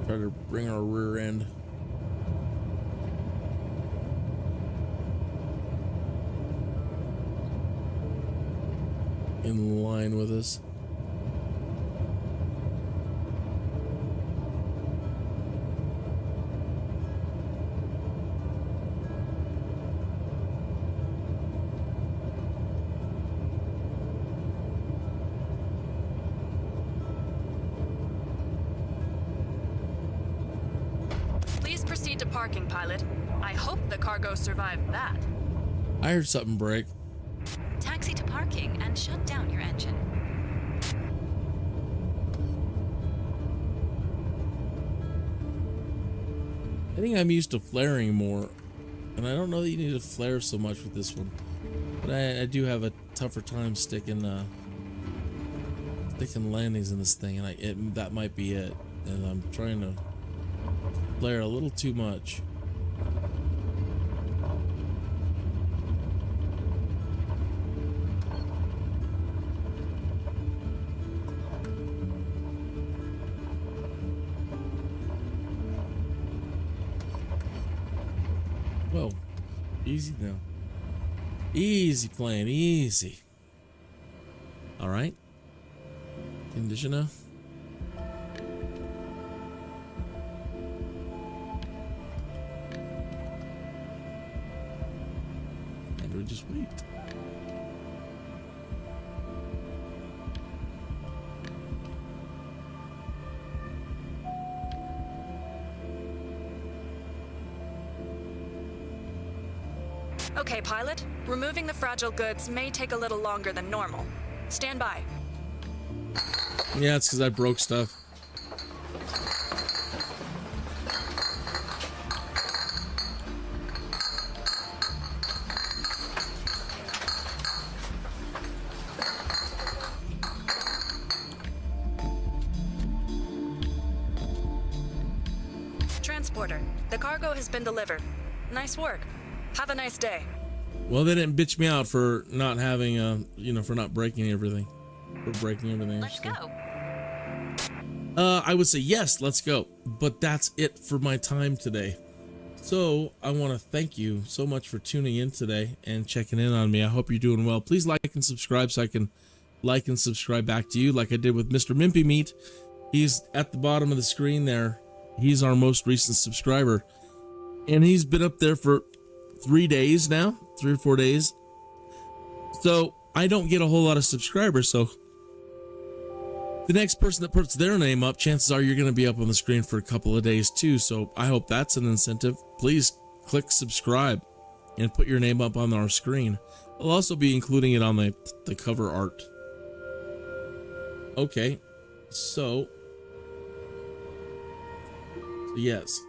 Try to bring our rear end in line with us. Parking, pilot. I hope the cargo survived that. I heard something break. Taxi to parking and shut down your engine. I think I'm used to flaring more, and I don't know that you need to flare so much with this one. But I do have a tougher time sticking landings in this thing, and that might be it. And I'm trying to flare a little too much. Whoa. Easy now. Easy playing, easy. All right. Conditioner. And we just wait. Okay, pilot. Removing the fragile goods may take a little longer than normal. Stand by. Yeah, it's because I broke stuff. Transporter, the cargo has been delivered. Nice work. Have a nice day. Well, they didn't bitch me out for not having, for not breaking everything. For breaking everything. Let's go. I would say yes, let's go. But that's it for my time today. So I want to thank you so much for tuning in today and checking in on me. I hope you're doing well. Please like and subscribe so I can like and subscribe back to you like I did with Mr. Mimpy Meat. He's at the bottom of the screen there. He's our most recent subscriber. And he's been up there for 3 days now, 3 or 4 days. So I don't get a whole lot of subscribers. So the next person that puts their name up, chances are you're going to be up on the screen for a couple of days too. So I hope that's an incentive. Please click subscribe and put your name up on our screen. I'll also be including it on the cover art. Okay, so yes,